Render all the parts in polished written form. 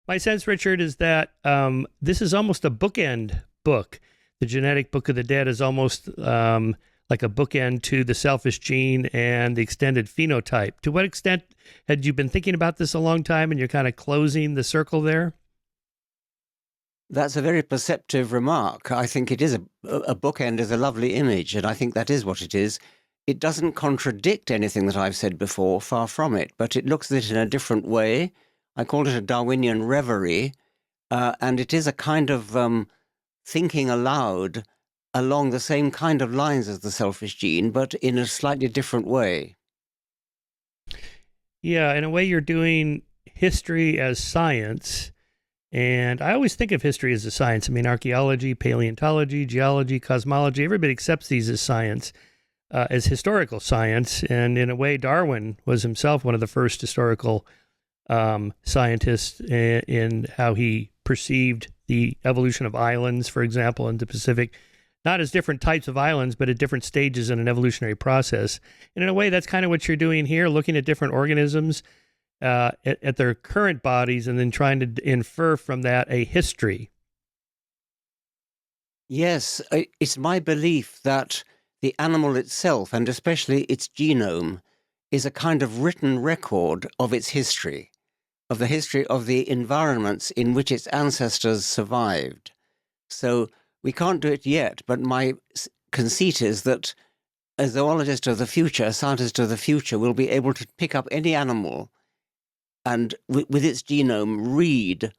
My sense, Richard, is that this is almost a bookend book. The genetic book of the dead is almost like a bookend to the selfish gene and the extended phenotype. To what extent had you been thinking about this a long time and you're kind of closing the circle there? That's a very perceptive remark. I think it is a bookend is a lovely image, and I think that is what it is. It doesn't contradict anything that I've said before, far from it, but it looks at it in a different way. I called it a Darwinian reverie, and it is a kind of thinking aloud along the same kind of lines as the selfish gene, but in a slightly different way. Yeah, in a way, you're doing history as science. And I always think of history as a science. I mean, archaeology, paleontology, geology, cosmology, everybody accepts these as science, as historical science. And in a way, Darwin was himself one of the first historical scientists in how he perceived the evolution of islands, for example, in the Pacific, not as different types of islands, but at different stages in an evolutionary process. And in a way, that's kind of what you're doing here, looking at different organisms at their current bodies and then trying to infer from that a history. Yes, it's my belief that the animal itself, and especially its genome, is a kind of written record of its history, of the history of the environments in which its ancestors survived. So we can't do it yet, but my conceit is that a zoologist of the future, a scientist of the future, will be able to pick up any animal and with its genome read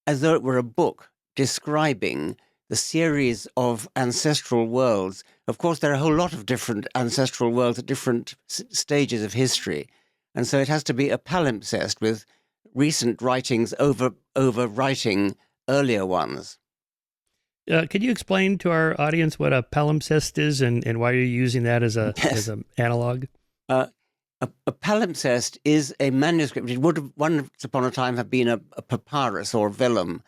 as though it were a book describing the series of ancestral worlds. Of course, there are a whole lot of different ancestral worlds at different stages of history. And so it has to be a palimpsest with recent writings overwriting earlier ones. Could you explain to our audience what a palimpsest is and why you're using that as Yes. an analog? Uh, a palimpsest is a manuscript. It would have once upon a time have been a papyrus or vellum,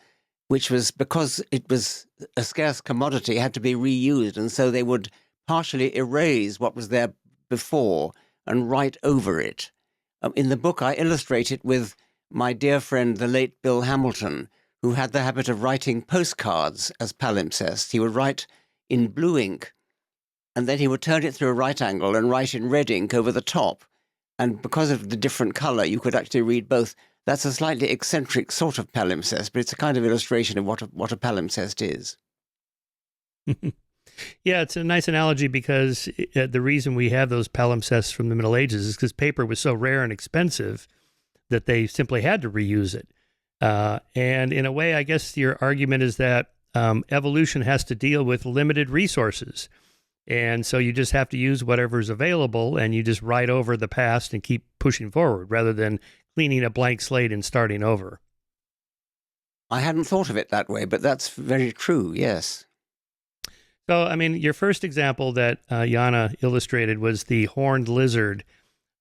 which was, because it was a scarce commodity, had to be reused. And so they would partially erase what was there before and write over it. In the book, I illustrate it with my dear friend, the late Bill Hamilton, who had the habit of writing postcards as palimpsests. He would write in blue ink, and then he would turn it through a right angle and write in red ink over the top. And because of the different color, you could actually read both. That's a slightly eccentric sort of palimpsest, but it's a kind of illustration of what a palimpsest is. Yeah, it's a nice analogy because the reason we have those palimpsests from the Middle Ages is because paper was so rare and expensive that they simply had to reuse it. And in a way, I guess your argument is that evolution has to deal with limited resources. And so you just have to use whatever's available and you just write over the past and keep pushing forward rather than cleaning a blank slate and starting over. I hadn't thought of it that way, but that's very true, yes. So, I mean, your first example that Yana illustrated was the horned lizard,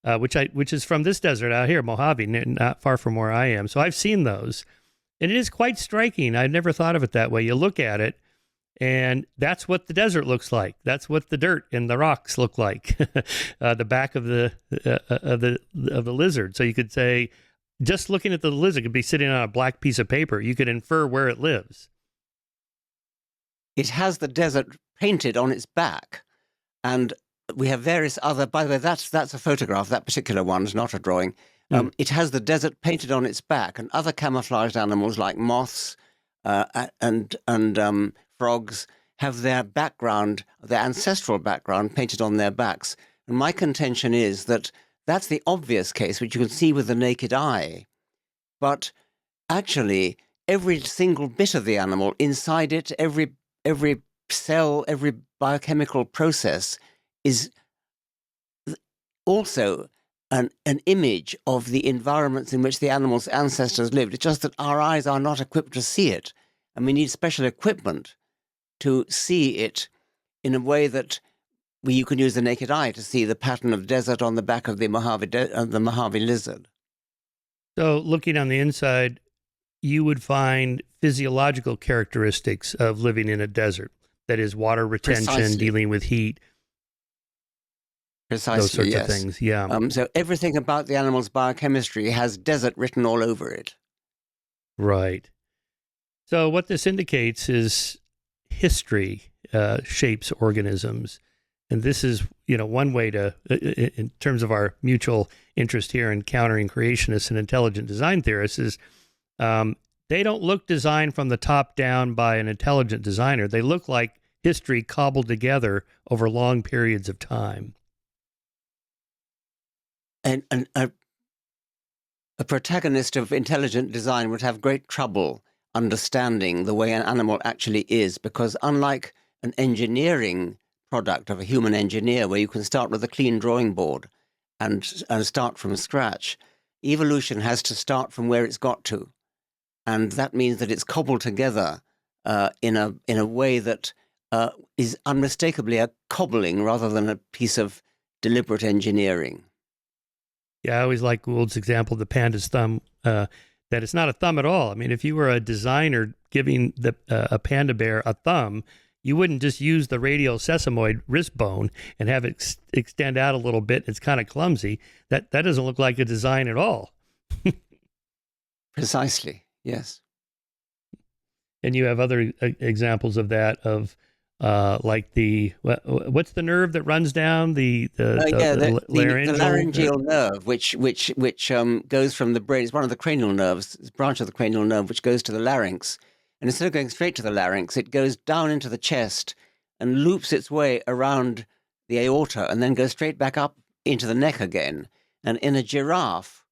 which is from this desert out here, Mojave, not far from where I am. So I've seen those, and it is quite striking. I've never thought of it that way. You look at it, and that's what the desert looks like. That's what the dirt and the rocks look like, the back of the lizard. So you could say, just looking at the lizard could be sitting on a black piece of paper. You could infer where it lives. It has the desert painted on its back, and we have various other. By the way, that's a photograph. That particular one is not a drawing. Hmm. It has the desert painted on its back, and other camouflaged animals like moths and frogs have their background, their ancestral background, painted on their backs. And my contention is that that's the obvious case, which you can see with the naked eye. But actually, every single bit of the animal inside it, every cell, every biochemical process is also an image of the environments in which the animal's ancestors lived. It's just that our eyes are not equipped to see it, and we need special equipment to see it in a way that you can use the naked eye to see the pattern of desert on the back of the Mojave lizard. So looking on the inside, you would find physiological characteristics of living in a desert. That is water retention, Precisely. dealing with heat, Precisely, those sorts yes. of things. Yeah. So everything about the animal's biochemistry has desert written all over it. Right. So what this indicates is history shapes organisms. And this is, one way to, in terms of our mutual interest here in countering creationists and intelligent design theorists, is they don't look designed from the top down by an intelligent designer. They look like history cobbled together over long periods of time. And a protagonist of intelligent design would have great trouble understanding the way an animal actually is, because unlike an engineering product of a human engineer, where you can start with a clean drawing board and start from scratch, evolution has to start from where it's got to. And that means that it's cobbled together in a way that is unmistakably a cobbling rather than a piece of deliberate engineering. Yeah, I always like Gould's example of the panda's thumb, that it's not a thumb at all. I mean, if you were a designer giving a panda bear a thumb, you wouldn't just use the radial sesamoid wrist bone and have it extend out a little bit. It's kind of clumsy. That doesn't look like a design at all. Precisely, yes. And you have other examples of that, of like what's the nerve that runs down the laryngeal nerve, which goes from the brain. It's one of the cranial nerves, it's a branch of the cranial nerve, which goes to the larynx. And instead of going straight to the larynx, it goes down into the chest and loops its way around the aorta and then goes straight back up into the neck again. And in a giraffe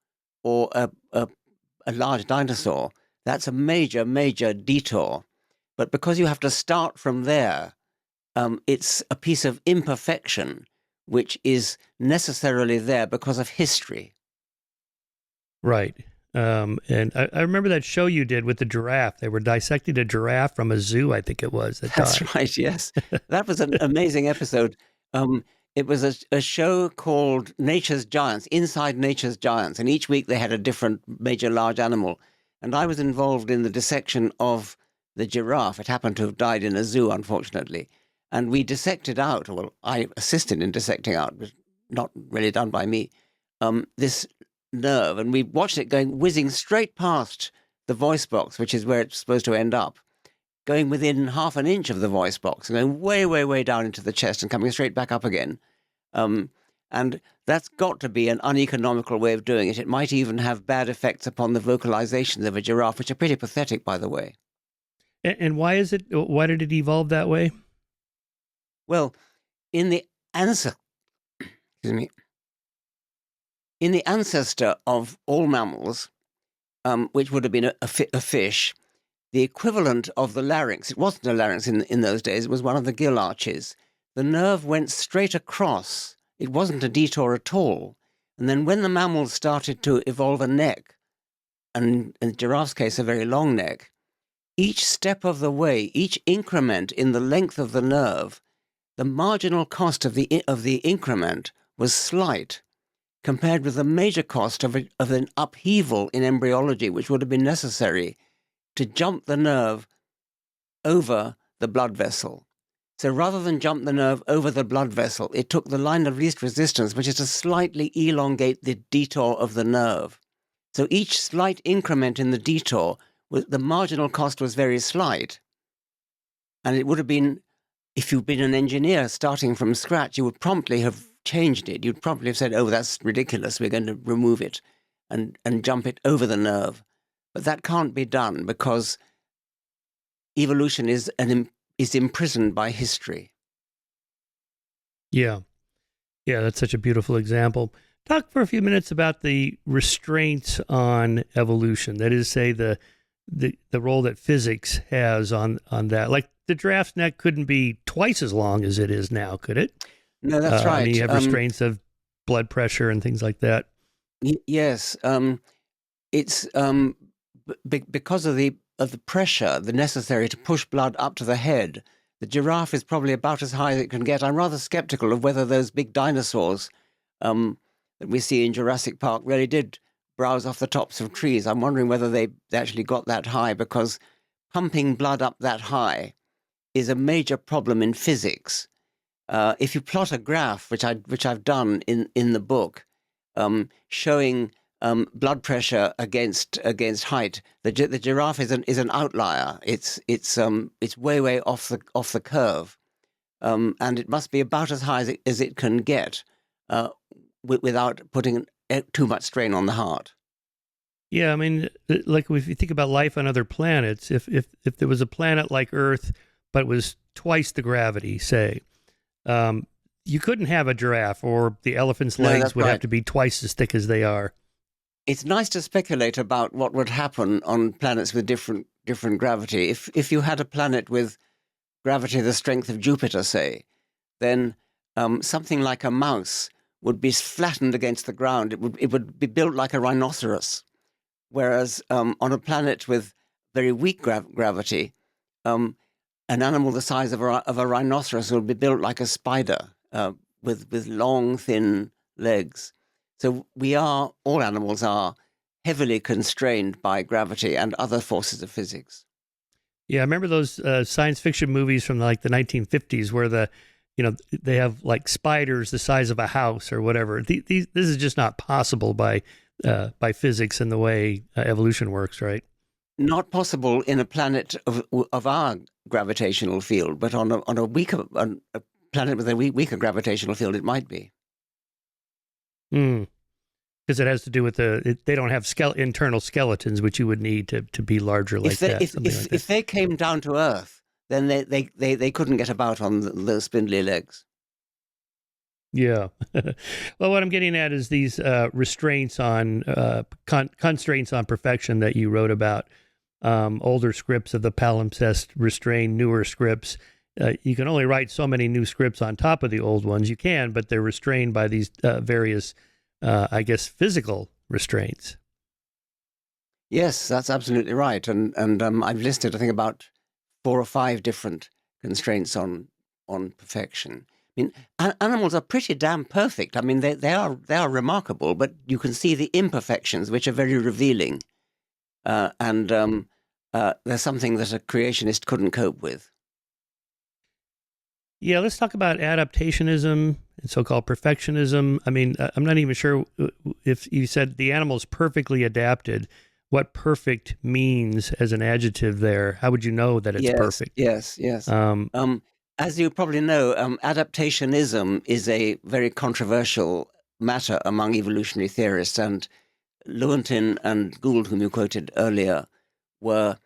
or a large dinosaur, that's a major, major detour. But because you have to start from there, it's a piece of imperfection which is necessarily there because of history. Right. And I remember that show you did with the giraffe. They were dissecting a giraffe from a zoo, I think it was. That's right, yes. That was an amazing episode. It was a show called Nature's Giants, Inside Nature's Giants, and each week they had a different major large animal. And I was involved in the dissection of the giraffe. It happened to have died in a zoo, unfortunately. And we dissected out, well, I assisted in dissecting out, but not really done by me, this nerve. And we watched it whizzing straight past the voice box, which is where it's supposed to end up, going within half an inch of the voice box, and going way, way, way down into the chest and coming straight back up again. And that's got to be an uneconomical way of doing it. It might even have bad effects upon the vocalizations of a giraffe, which are pretty pathetic, by the way. And why did it evolve that way? Well, in the ancestor of all mammals, which would have been a fish, the equivalent of the larynx, it wasn't a larynx in those days, it was one of the gill arches. The nerve went straight across. It wasn't a detour at all. And then when the mammals started to evolve a neck, and in the giraffe's case, a very long neck, each step of the way, each increment in the length of the nerve, the marginal cost of the increment was slight compared with the major cost of an upheaval in embryology, which would have been necessary to jump the nerve over the blood vessel. So rather than jump the nerve over the blood vessel, it took the line of least resistance, which is to slightly elongate the detour of the nerve. So each slight increment in the detour, the marginal cost was very slight. And it would have been, if you'd been an engineer starting from scratch, you would promptly have changed it. You'd probably have said, oh, that's ridiculous, we're going to remove it and jump it over the nerve. But that can't be done because evolution is imprisoned by history. Yeah. Yeah, that's such a beautiful example. Talk for a few minutes about the restraints on evolution. That is, say, the role that physics has on that. Like the giraffe's neck couldn't be twice as long as it is now, could it? No, that's right. I mean, you have restraints of blood pressure and things like that. Yes. It's because of the pressure, the necessary to push blood up to the head. The giraffe is probably about as high as it can get. I'm rather skeptical of whether those big dinosaurs that we see in Jurassic Park really did browse off the tops of trees. I'm wondering whether they actually got that high, because pumping blood up that high is a major problem in physics. If you plot a graph, which I've done in the book, showing blood pressure against height. The giraffe is an outlier. It's way off the curve, and it must be about as high as it can get without putting too much strain on the heart. Yeah, I mean, like if you think about life on other planets, if there was a planet like Earth, but it was twice the gravity, say, you couldn't have a giraffe, or the elephant's legs would have to be twice as thick as they are. It's nice to speculate about what would happen on planets with different gravity. If you had a planet with gravity the strength of Jupiter, say, then something like a mouse would be flattened against the ground. It would be built like a rhinoceros. Whereas on a planet with very weak gravity, an animal the size of a rhinoceros will be built like a spider with long, thin legs. So all animals are heavily constrained by gravity and other forces of physics. Yeah, I remember those science fiction movies from like the 1950s where they have like spiders the size of a house or whatever. This is just not possible by physics and the way evolution works, right? Not possible in a planet of our gravitational field, but on a planet with a weaker gravitational field, it might be. Because it has to do with they don't have internal skeletons, which you would need to be larger like that. If they came down to Earth, then they couldn't get about on those spindly legs. Yeah. Well, what I'm getting at is these restraints on constraints on perfection that you wrote about. Older scripts of the palimpsest restrain newer scripts. You can only write so many new scripts on top of the old ones. You can, but they're restrained by these various, I guess, physical restraints. Yes, that's absolutely right. And I've listed, I think, about 4 or 5 different constraints on perfection. I mean, animals are pretty damn perfect. I mean, they are remarkable, but you can see the imperfections, which are very revealing. And there's something that a creationist couldn't cope with. Yeah, let's talk about adaptationism and so-called perfectionism. I mean, I'm not even sure if you said the animal's perfectly adapted, what perfect means as an adjective there. How would you know that it's perfect? Yes. As you probably know, adaptationism is a very controversial matter among evolutionary theorists, and Lewontin and Gould, whom you quoted earlier, were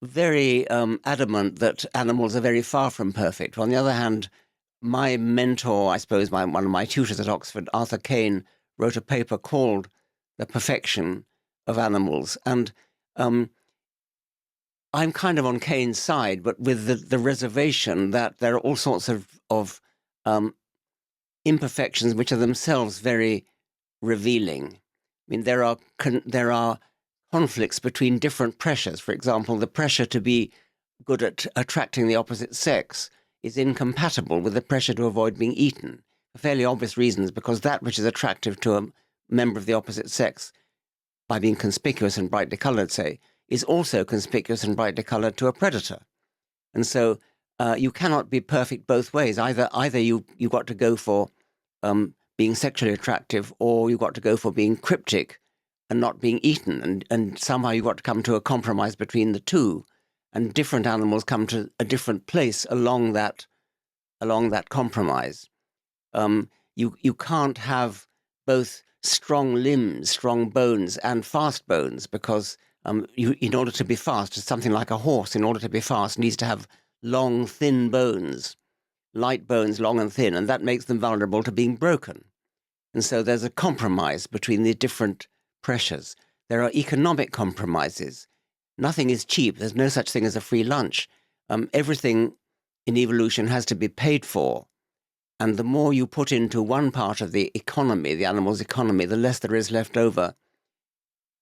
very adamant that animals are very far from perfect. On the other hand, my mentor, I suppose one of my tutors at Oxford, Arthur Kane, wrote a paper called The Perfection of Animals. And I'm kind of on Kane's side, but with the reservation that there are all sorts of imperfections which are themselves very revealing. I mean, there are conflicts between different pressures. For example, the pressure to be good at attracting the opposite sex is incompatible with the pressure to avoid being eaten, for fairly obvious reasons, because that which is attractive to a member of the opposite sex by being conspicuous and brightly colored, say, is also conspicuous and brightly colored to a predator. And so you cannot be perfect both ways. Either you got to go for being sexually attractive, or you got to go for being cryptic and not being eaten. And somehow you got to come to a compromise between the two. And different animals come to a different place along that compromise. You can't have both strong limbs, strong bones, and fast bones, because in order to be fast, something like a horse, in order to be fast, needs to have long, thin bones, light bones, long and thin, and that makes them vulnerable to being broken. And so there's a compromise between the different pressures. There are economic compromises. Nothing is cheap. There's no such thing as a free lunch. Everything in evolution has to be paid for. And the more you put into one part of the economy, the animal's economy, the less there is left over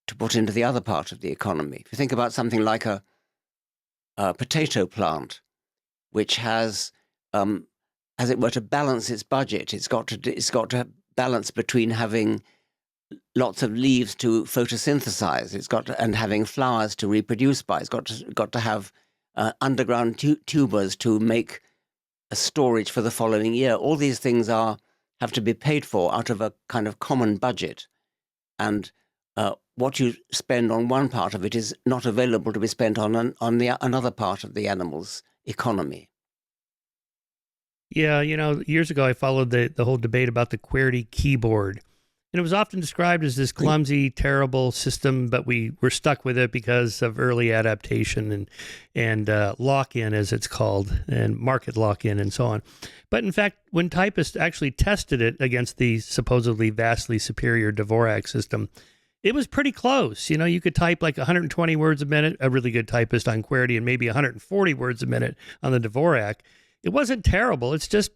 to put into the other part of the economy. If you think about something like a potato plant, which has, as it were, to balance its budget, it's got to balance between having lots of leaves to photosynthesize, and having flowers to reproduce by. It's got to have underground tubers to make a storage for the following year. All these things have to be paid for out of a kind of common budget. And what you spend on one part of it is not available to be spent on another part of the animal's economy. Yeah, years ago I followed the whole debate about the QWERTY keyboard. And it was often described as this clumsy, terrible system, but we were stuck with it because of early adaptation and lock-in, as it's called, and market lock-in and so on. But in fact, when typists actually tested it against the supposedly vastly superior Dvorak system, it was pretty close. You could type like 120 words a minute, a really good typist on QWERTY, and maybe 140 words a minute on the Dvorak. It wasn't terrible. It's just,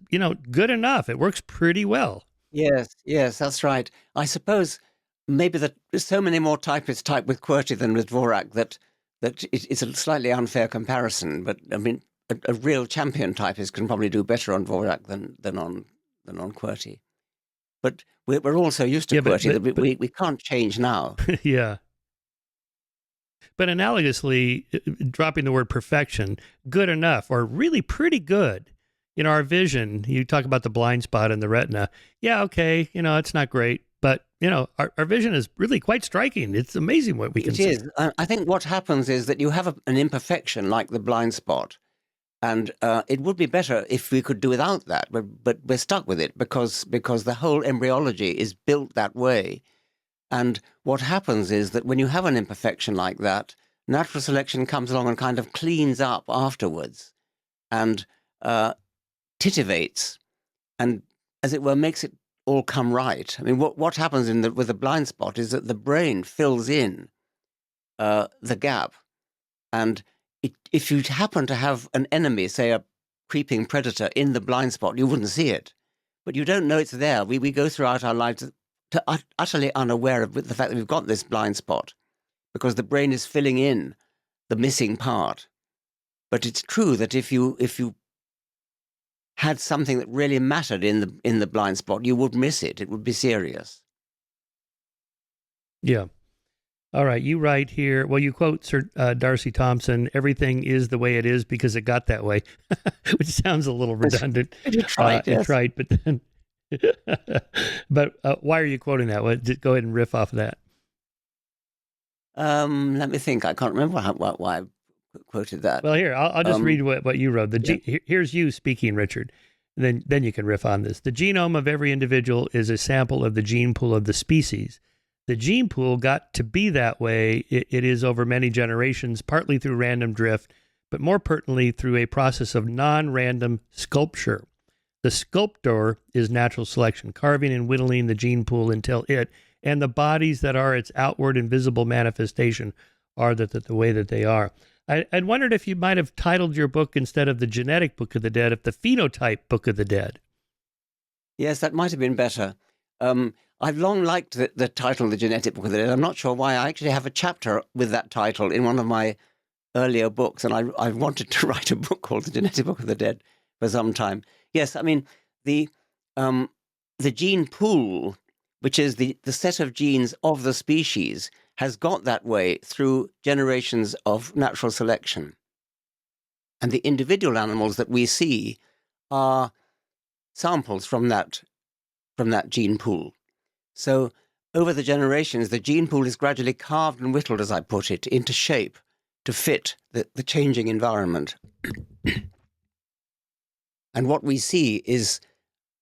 good enough. It works pretty well. Yes, that's right. I suppose maybe that there's so many more typists type with QWERTY than with Dvorak that it's a slightly unfair comparison. But I mean, a real champion typist can probably do better on Dvorak than on QWERTY. But we're all so used to QWERTY that we can't change now. Yeah. But analogously, dropping the word perfection, good enough, or really pretty good. Our vision, you talk about the blind spot in the retina. Yeah, okay, it's not great. But, our vision is really quite striking. It's amazing what we can see. It is. I think what happens is that you have an imperfection like the blind spot. And it would be better if we could do without that. But we're stuck with it because the whole embryology is built that way. And what happens is that when you have an imperfection like that, natural selection comes along and kind of cleans up afterwards and titivates and, as it were, makes it all come right. I mean, what happens with the blind spot is that the brain fills in the gap. And if you happen to have an enemy, say a creeping predator in the blind spot, you wouldn't see it. But you don't know it's there. We go throughout our lives utterly unaware of the fact that we've got this blind spot because the brain is filling in the missing part. But it's true that if you had something that really mattered in the blind spot, you would miss it. It would be serious. Yeah. All right. You write here, well, you quote Sir Darcy Thompson, everything is the way it is because it got that way, which sounds a little redundant. It's right, yes. Right, but then, but why are you quoting that? Go ahead and riff off of that. Let me think. I can't remember why I quoted that. Well, here, I'll just read what you wrote. Here's you speaking, Richard. Then you can riff on this. The genome of every individual is a sample of the gene pool of the species. The gene pool got to be that way. It is over many generations, partly through random drift, but more pertinently through a process of non-random sculpture. The sculptor is natural selection, carving and whittling the gene pool until it and the bodies that are its outward and visible manifestation are the way that they are. I'd wondered if you might have titled your book, instead of The Genetic Book of the Dead, the Phenotype Book of the Dead. Yes, that might have been better. I've long liked the title, The Genetic Book of the Dead. I'm not sure why. I actually have a chapter with that title in one of my earlier books, and I wanted to write a book called The Genetic Book of the Dead for some time. Yes, I mean, the gene pool, which is the set of genes of the species, has got that way through generations of natural selection. And the individual animals that we see are samples from that gene pool. So over the generations, the gene pool is gradually carved and whittled, as I put it, into shape to fit the changing environment. And what we see is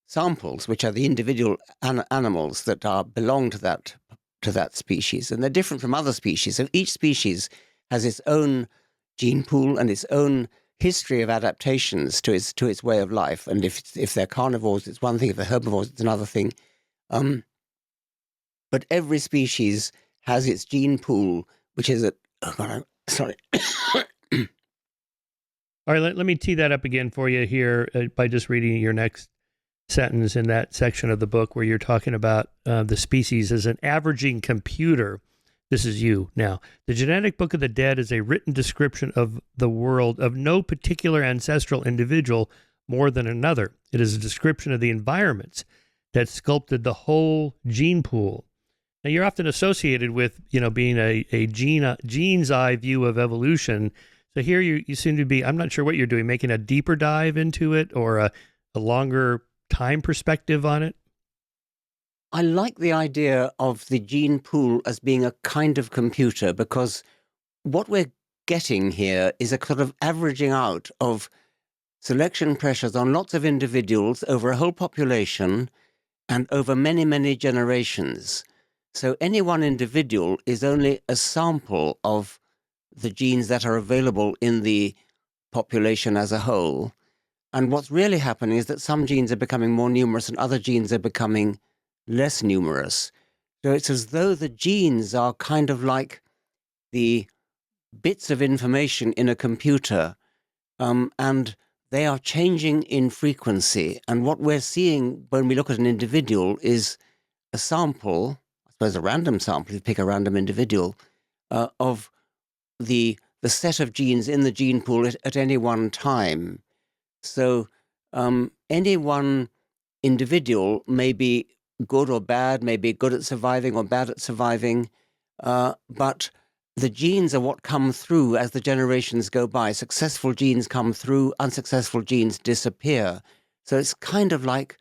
samples, which are the individual animals that belong to that species, and they're different from other species. So each species has its own gene pool and its own history of adaptations to its way of life. And if they're carnivores, it's one thing. If they're herbivores, it's another thing. But every species has its gene pool, which is sorry. All right, let me tee that up again for you here by just reading your next sentence in that section of the book where you're talking about the species as an averaging computer. This is you now. The Genetic Book of the Dead is a written description of the world of no particular ancestral individual more than another. It is a description of the environments that sculpted the whole gene pool. Now, you're often associated with, being a gene's eye view of evolution. So here you seem to be, I'm not sure what you're doing, making a deeper dive into it or a longer time perspective on it? I like the idea of the gene pool as being a kind of computer, because what we're getting here is a sort of averaging out of selection pressures on lots of individuals over a whole population and over many, many generations. So any one individual is only a sample of the genes that are available in the population as a whole. And what's really happening is that some genes are becoming more numerous and other genes are becoming less numerous. So it's as though the genes are kind of like the bits of information in a computer, and they are changing in frequency. And what we're seeing when we look at an individual is a sample, I suppose a random sample, if you pick a random individual, of the set of genes in the gene pool at any one time. So any one individual may be good or bad, may be good at surviving or bad at surviving, but the genes are what come through as the generations go by. Successful genes come through, unsuccessful genes disappear. So it's kind of like,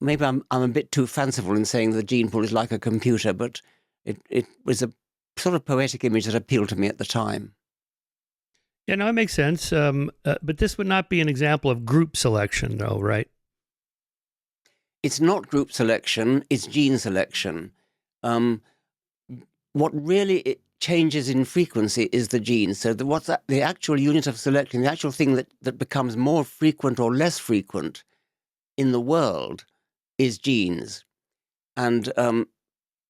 maybe I'm a bit too fanciful in saying the gene pool is like a computer, but it was a sort of poetic image that appealed to me at the time. Yeah, no, it makes sense. But this would not be an example of group selection, though, right? It's not group selection, it's gene selection. What really changes in frequency is the genes. So the actual unit of selection, the actual thing that becomes more frequent or less frequent in the world is genes. And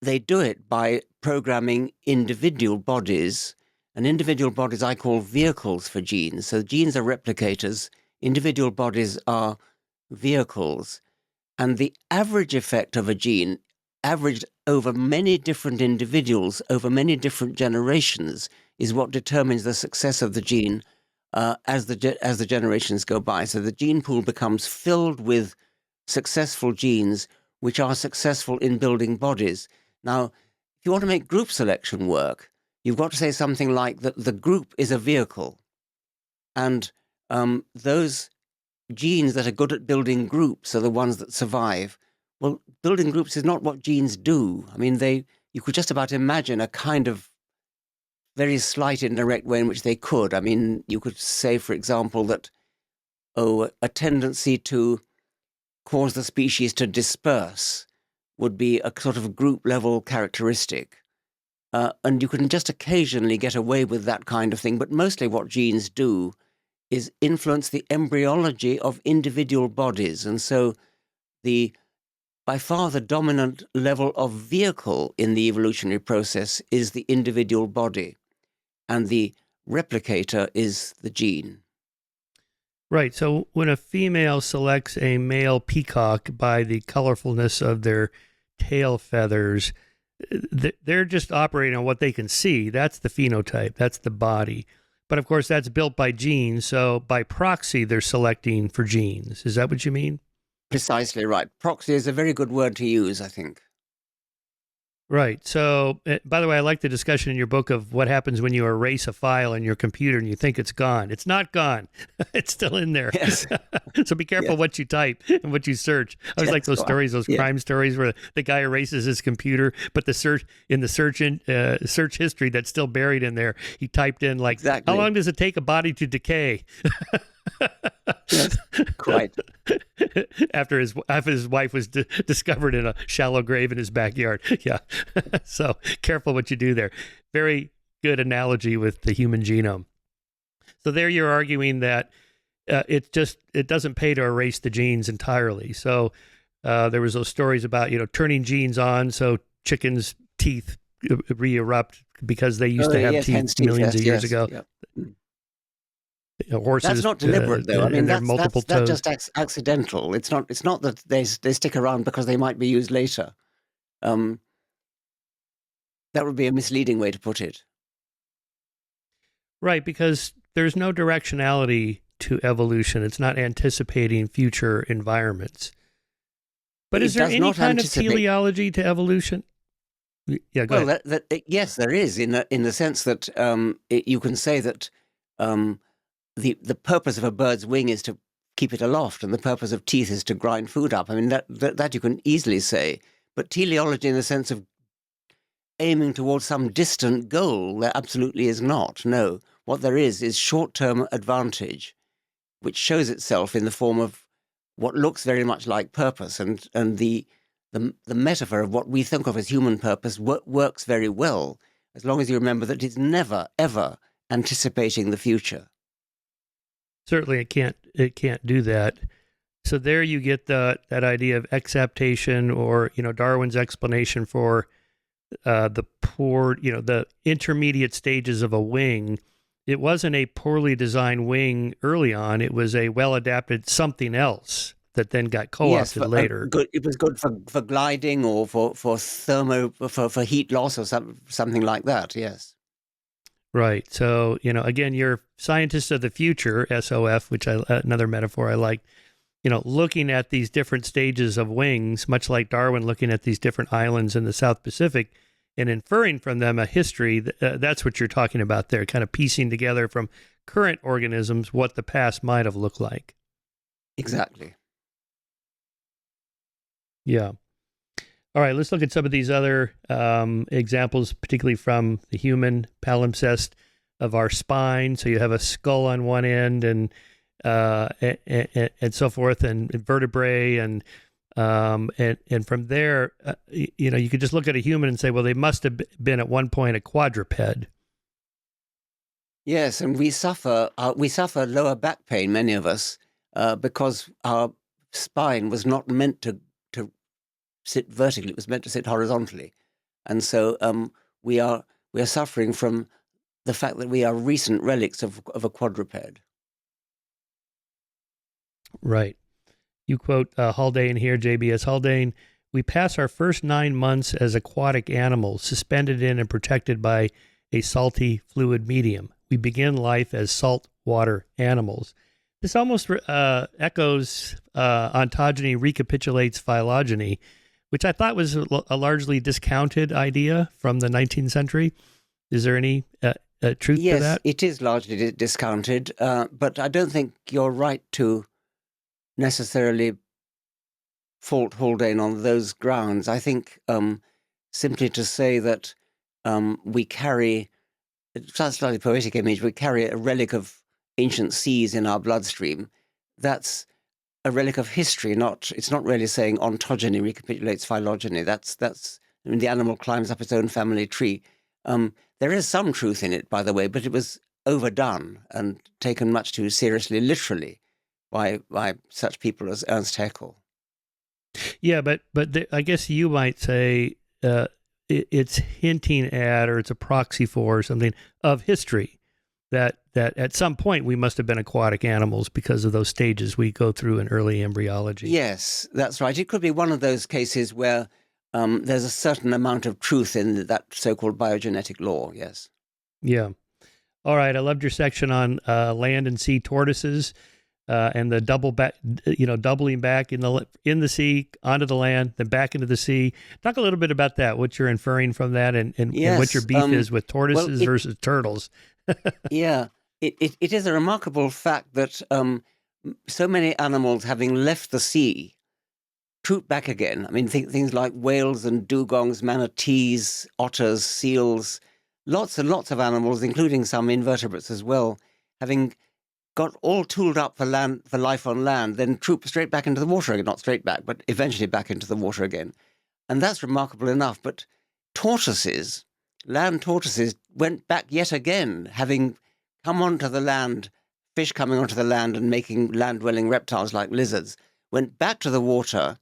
they do it by programming individual bodies. And individual bodies I call vehicles for genes. So genes are replicators, individual bodies are vehicles. And the average effect of a gene, averaged over many different individuals, over many different generations, is what determines the success of the gene as the generations go by. So the gene pool becomes filled with successful genes which are successful in building bodies. Now, if you want to make group selection work, you've got to say something like that the group is a vehicle. And those genes that are good at building groups are the ones that survive. Well, building groups is not what genes do. I mean, you could just about imagine a kind of very slight indirect way in which they could. I mean, you could say, for example, that, a tendency to cause the species to disperse would be a sort of group-level characteristic. And you can just occasionally get away with that kind of thing, but mostly what genes do is influence the embryology of individual bodies. And so by far the dominant level of vehicle in the evolutionary process is the individual body, and the replicator is the gene. Right. So when a female selects a male peacock by the colorfulness of their tail feathers, they're just operating on what they can see. That's the phenotype. That's the body. But of course, that's built by genes. So by proxy, they're selecting for genes. Is that what you mean? Precisely right. Proxy is a very good word to use, I think. Right. So, by the way, I like the discussion in your book of what happens when you erase a file in your computer and you think it's gone. It's not gone. It's still in there. Yes. So be careful what you type and what you search. I always like those stories, those crime stories where the guy erases his computer, but the search history that's still buried in there, he typed in like, how long does it take a body to decay? Yes, quite. After his wife was discovered in a shallow grave in his backyard. Yeah. So careful what you do there. Very good analogy with the human genome. So there you're arguing that it doesn't pay to erase the genes entirely. So there was those stories about, turning genes on so chickens' teeth re-erupt because they used to have teeth millions of years ago. Yep. Horses. That's not deliberate, though. I mean, that's just accidental. It's not that they stick around because they might be used later. That would be a misleading way to put it. Right, because there's no directionality to evolution. It's not anticipating future environments. But is there any kind of teleology to evolution? Yeah, go ahead. Yes, there is, in the sense that you can say that the purpose of a bird's wing is to keep it aloft, and the purpose of teeth is to grind food up. I mean, that you can easily say. But teleology in the sense of aiming towards some distant goal, there absolutely is not. No, what there is short-term advantage, which shows itself in the form of what looks very much like purpose, and the metaphor of what we think of as human purpose works very well, as long as you remember that it's never, ever anticipating the future. Certainly, it can't do that. So there you get that idea of exaptation, or Darwin's explanation for the poor, the intermediate stages of a wing. It wasn't a poorly designed wing early on. It was a well-adapted something else that then got co-opted later. It was good for gliding, or for heat loss, or something like that. Yes. Right. So, again, you're scientists of the future, SOF, which another metaphor I like, looking at these different stages of wings, much like Darwin looking at these different islands in the South Pacific and inferring from them a history. That's what you're talking about there, kind of piecing together from current organisms what the past might have looked like. Exactly. Yeah. All right, let's look at some of these other examples, particularly from the human palimpsest of our spine. So you have a skull on one end, and so forth, and vertebrae, and from there, you could just look at a human and say, well, they must have been at one point a quadruped. Yes, and we suffer lower back pain, many of us, because our spine was not meant to sit vertically; it was meant to sit horizontally, and so we are suffering from the fact that we are recent relics of a quadruped. Right. You quote Haldane here, JBS Haldane. We pass our first 9 months as aquatic animals, suspended in and protected by a salty fluid medium. We begin life as saltwater animals. This almost echoes ontogeny recapitulates phylogeny, which I thought was a largely discounted idea from the 19th century. Is there any truth to that? Yes, it is largely discounted, but I don't think you're right to necessarily fault Haldane on those grounds. I think simply to say that we carry, it's a slightly poetic image, we carry a relic of ancient seas in our bloodstream. That's a relic of history. It's not really saying ontogeny recapitulates phylogeny. That's the animal climbs up its own family tree. There is some truth in it, by the way, but it was overdone and taken much too seriously, literally, by such people as Ernst Haeckel. Yeah, but I guess you might say it's hinting at, or it's a proxy for, or something of history, that at some point we must have been aquatic animals because of those stages we go through in early embryology. Yes, that's right. It could be one of those cases where there's a certain amount of truth in that so-called biogenetic law. Yes. Yeah. All right. I loved your section on land and sea tortoises. And the doubling back in the sea onto the land, then back into the sea. Talk a little bit about that. What you're inferring from that, and yes, what your beef is with tortoises versus turtles. Yeah, it is a remarkable fact that so many animals, having left the sea, troop back again. I mean, things like whales and dugongs, manatees, otters, seals, lots and lots of animals, including some invertebrates as well, having got all tooled up for life on land, then troop straight back into the water again. Not straight back, but eventually back into the water again. And that's remarkable enough. But land tortoises, went back yet again, having come onto the land, fish coming onto the land and making land-dwelling reptiles like lizards, went back to the water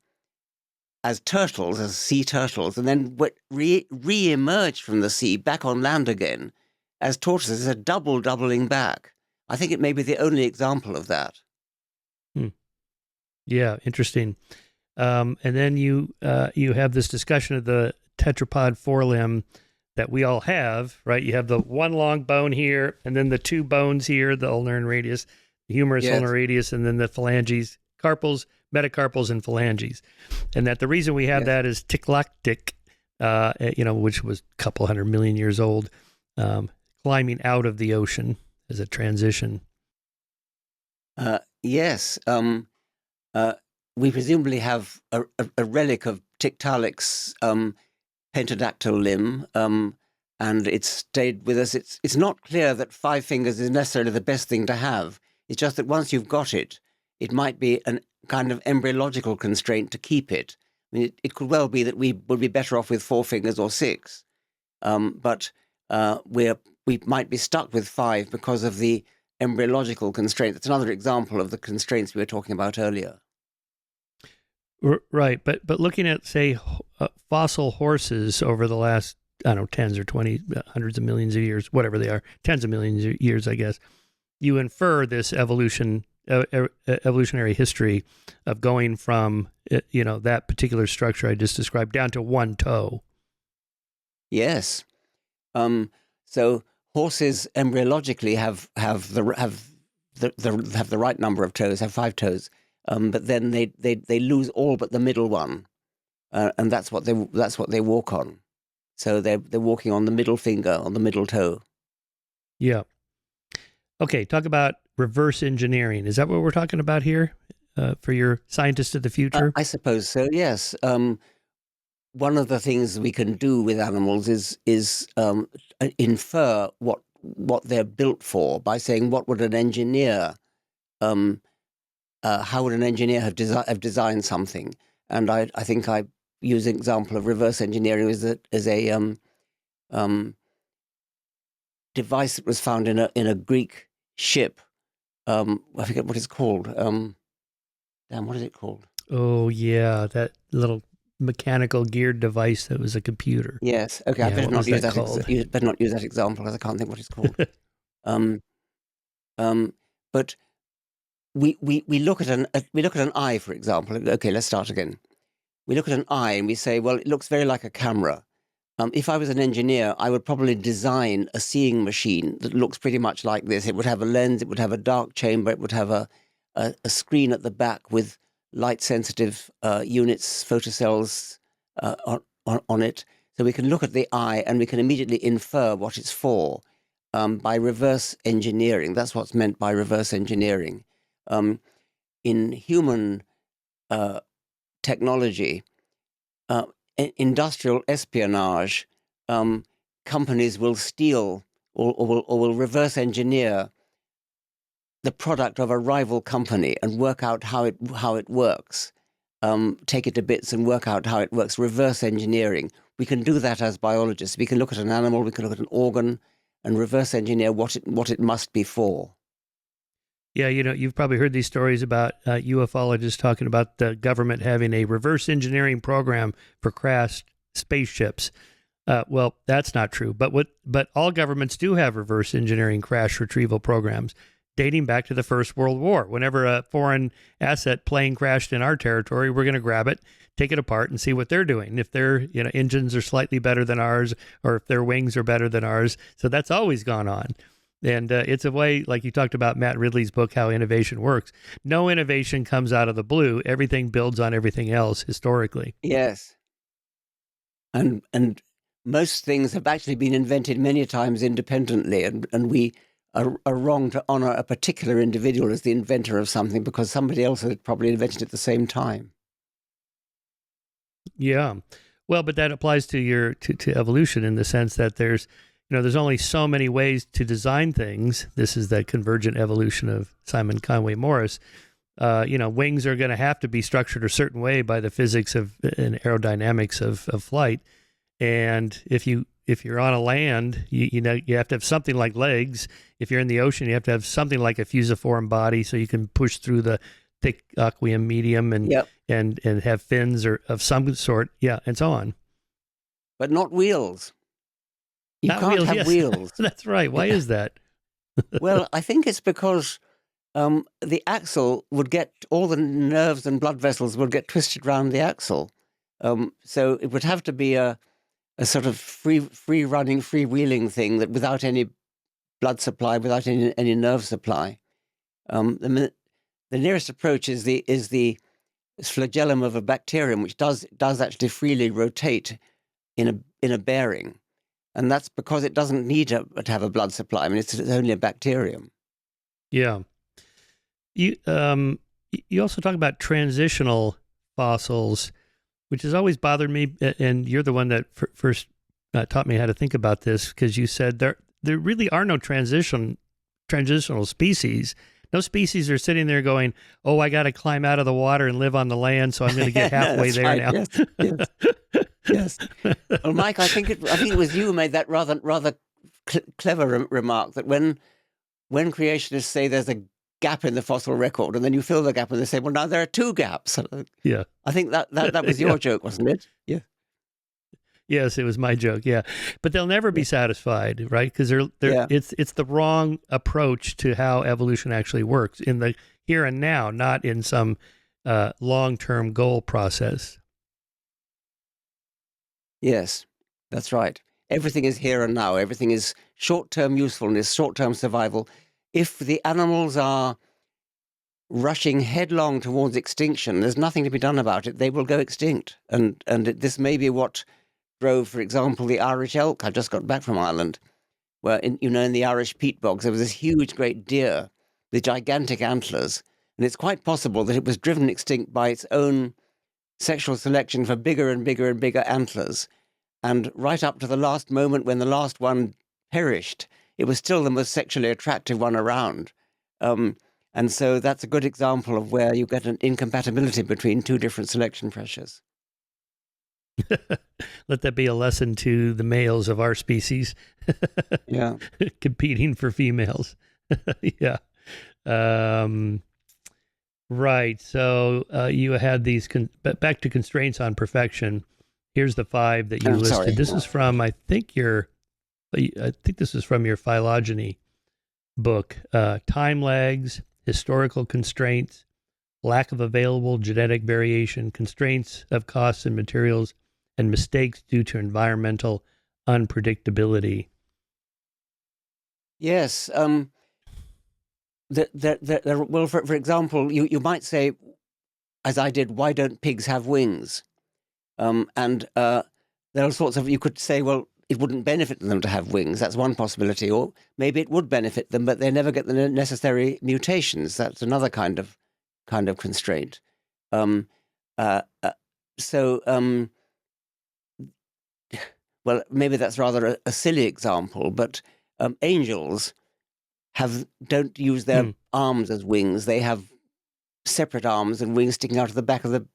as turtles, as sea turtles, and then re-emerged from the sea back on land again as tortoises, a doubling back. I think it may be the only example of that. Yeah, interesting. And then you have this discussion of the tetrapod forelimb that we all have, right? You have the one long bone here, and then the two bones here, the ulnar and radius, the humerus, ulnar radius, and then the phalanges, carpals, metacarpals, and phalanges. And that the reason we have that is ticklactic, which was a couple 100 million years old, climbing out of the ocean as a transition. Yes. we presumably have a relic of Tiktaalik's pentadactyl limb, and it's stayed with us. It's not clear that 5 fingers is necessarily the best thing to have. It's just that once you've got it, it might be a kind of embryological constraint to keep it. I mean, it could well be that we would be better off with 4 fingers or 6, but we might be stuck with 5 because of the embryological constraint. That's another example of the constraints we were talking about earlier. Right, but looking at, say, fossil horses over the last, I don't know, tens or 20, hundreds of millions of years, whatever they are, tens of millions of years, I guess, you infer this evolutionary history of going from, that particular structure I just described down to one toe. Yes. So horses embryologically have the right number of toes, have 5 toes, but then they lose all but the middle one, and that's what they walk on. So they're walking on the middle finger, on the middle toe. Yeah. Okay, talk about reverse engineering. Is that what we're talking about here for your scientist of the future? I suppose so, yes. One of the things we can do with animals is infer what they're built for by saying, what would an engineer, how would an engineer have designed something? And I think I use an example of reverse engineering as a device that was found in a Greek ship. I forget what it's called. What is it called? Oh yeah, that little mechanical geared device that was a computer. Yes. Okay. Yeah, I better what not was use that that. called? Better not use that example because I can't think what it's called. But we look at an eye, for example. Okay, let's start again. We look at an eye and we say, well, it looks very like a camera. If I was an engineer, I would probably design a seeing machine that looks pretty much like this. It would have a lens, it would have a dark chamber, it would have a screen at the back with light-sensitive units, photocells on it. So we can look at the eye and we can immediately infer what it's for by reverse engineering. That's what's meant by reverse engineering. In human technology, industrial espionage, companies will steal or will reverse engineer the product of a rival company and work out how it works. Take it to bits and work out how it works. Reverse engineering. We can do that as biologists. We can look at an animal, we can look at an organ, and reverse engineer what it must be for. Yeah, you've probably heard these stories about ufologists talking about the government having a reverse engineering program for crashed spaceships. Well, that's not true. But all governments do have reverse engineering crash retrieval programs dating back to the First World War. Whenever a foreign asset plane crashed in our territory, we're going to grab it, take it apart, and see what they're doing. If their engines are slightly better than ours, or if their wings are better than ours. So that's always gone on. And it's a way, like you talked about Matt Ridley's book, How Innovation Works. No innovation comes out of the blue. Everything builds on everything else historically. Yes. And most things have actually been invented many times independently, and we are wrong to honor a particular individual as the inventor of something because somebody else had probably invented it at the same time. Yeah. Well, but that applies to to evolution in the sense that there's only so many ways to design things. This is the convergent evolution of Simon Conway Morris. Wings are going to have to be structured a certain way by the physics and aerodynamics of flight. And if you're on a land, you have to have something like legs. If you're in the ocean, you have to have something like a fusiform body so you can push through the thick aqueous medium and have fins or of some sort. Yeah, and so on. But not wheels. You Not can't wheels, have yes. wheels. That's right. Why is that? Well, I think it's because the axle would get, all the nerves and blood vessels would get twisted around the axle. So it would have to be a sort of free running, freewheeling thing that without any blood supply, without any nerve supply. The nearest approach is the flagellum of a bacterium, which does actually freely rotate in a bearing. And that's because it doesn't need to have a blood supply. I mean, it's only a bacterium. Yeah. You also talk about transitional fossils, which has always bothered me. And you're the one that first taught me how to think about this, because you said there really are no transitional species. No species are sitting there going, "Oh, I got to climb out of the water and live on the land, so I'm going to get halfway there right. now." Yes, yes, yes. Well, Mike, I think it was you who made that rather clever remark that when creationists say there's a gap in the fossil record, and then you fill the gap, and they say, "Well, now there are two gaps." Yeah. I think that was your joke, wasn't it? Yeah. Yes, it was my joke. Yeah, but they'll never be satisfied, right? Because Yeah. it's the wrong approach to how evolution actually works in the here and now, not in some long-term goal process. Yes, that's right. Everything is here and now. Everything is short-term usefulness, short-term survival. If the animals are rushing headlong towards extinction, there's nothing to be done about it. They will go extinct. This may be what drove, for example, the Irish elk. I just got back from Ireland, where in the Irish peat bogs there was this huge, great deer with gigantic antlers, and it's quite possible that it was driven extinct by its own sexual selection for bigger and bigger and bigger antlers. And right up to the last moment when the last one perished, it was still the most sexually attractive one around. And so that's a good example of where you get an incompatibility between two different selection pressures. Let that be a lesson to the males of our species. Yeah. Competing for females. Yeah. Right. So you had these, back to constraints on perfection. Here's the 5 that you listed. Sorry. This is from, I think this is from your phylogeny book. Time lags, historical constraints, lack of available genetic variation, constraints of costs and materials, and mistakes due to environmental unpredictability. Yes. Well, for example, you might say, as I did, why don't pigs have wings? And there are all sorts of, you could say, well, it wouldn't benefit them to have wings. That's one possibility. Or maybe it would benefit them, but they never get the necessary mutations. That's another kind of constraint. Well, maybe that's rather a silly example, but angels don't use their arms as wings. They have separate arms and wings sticking out of the back of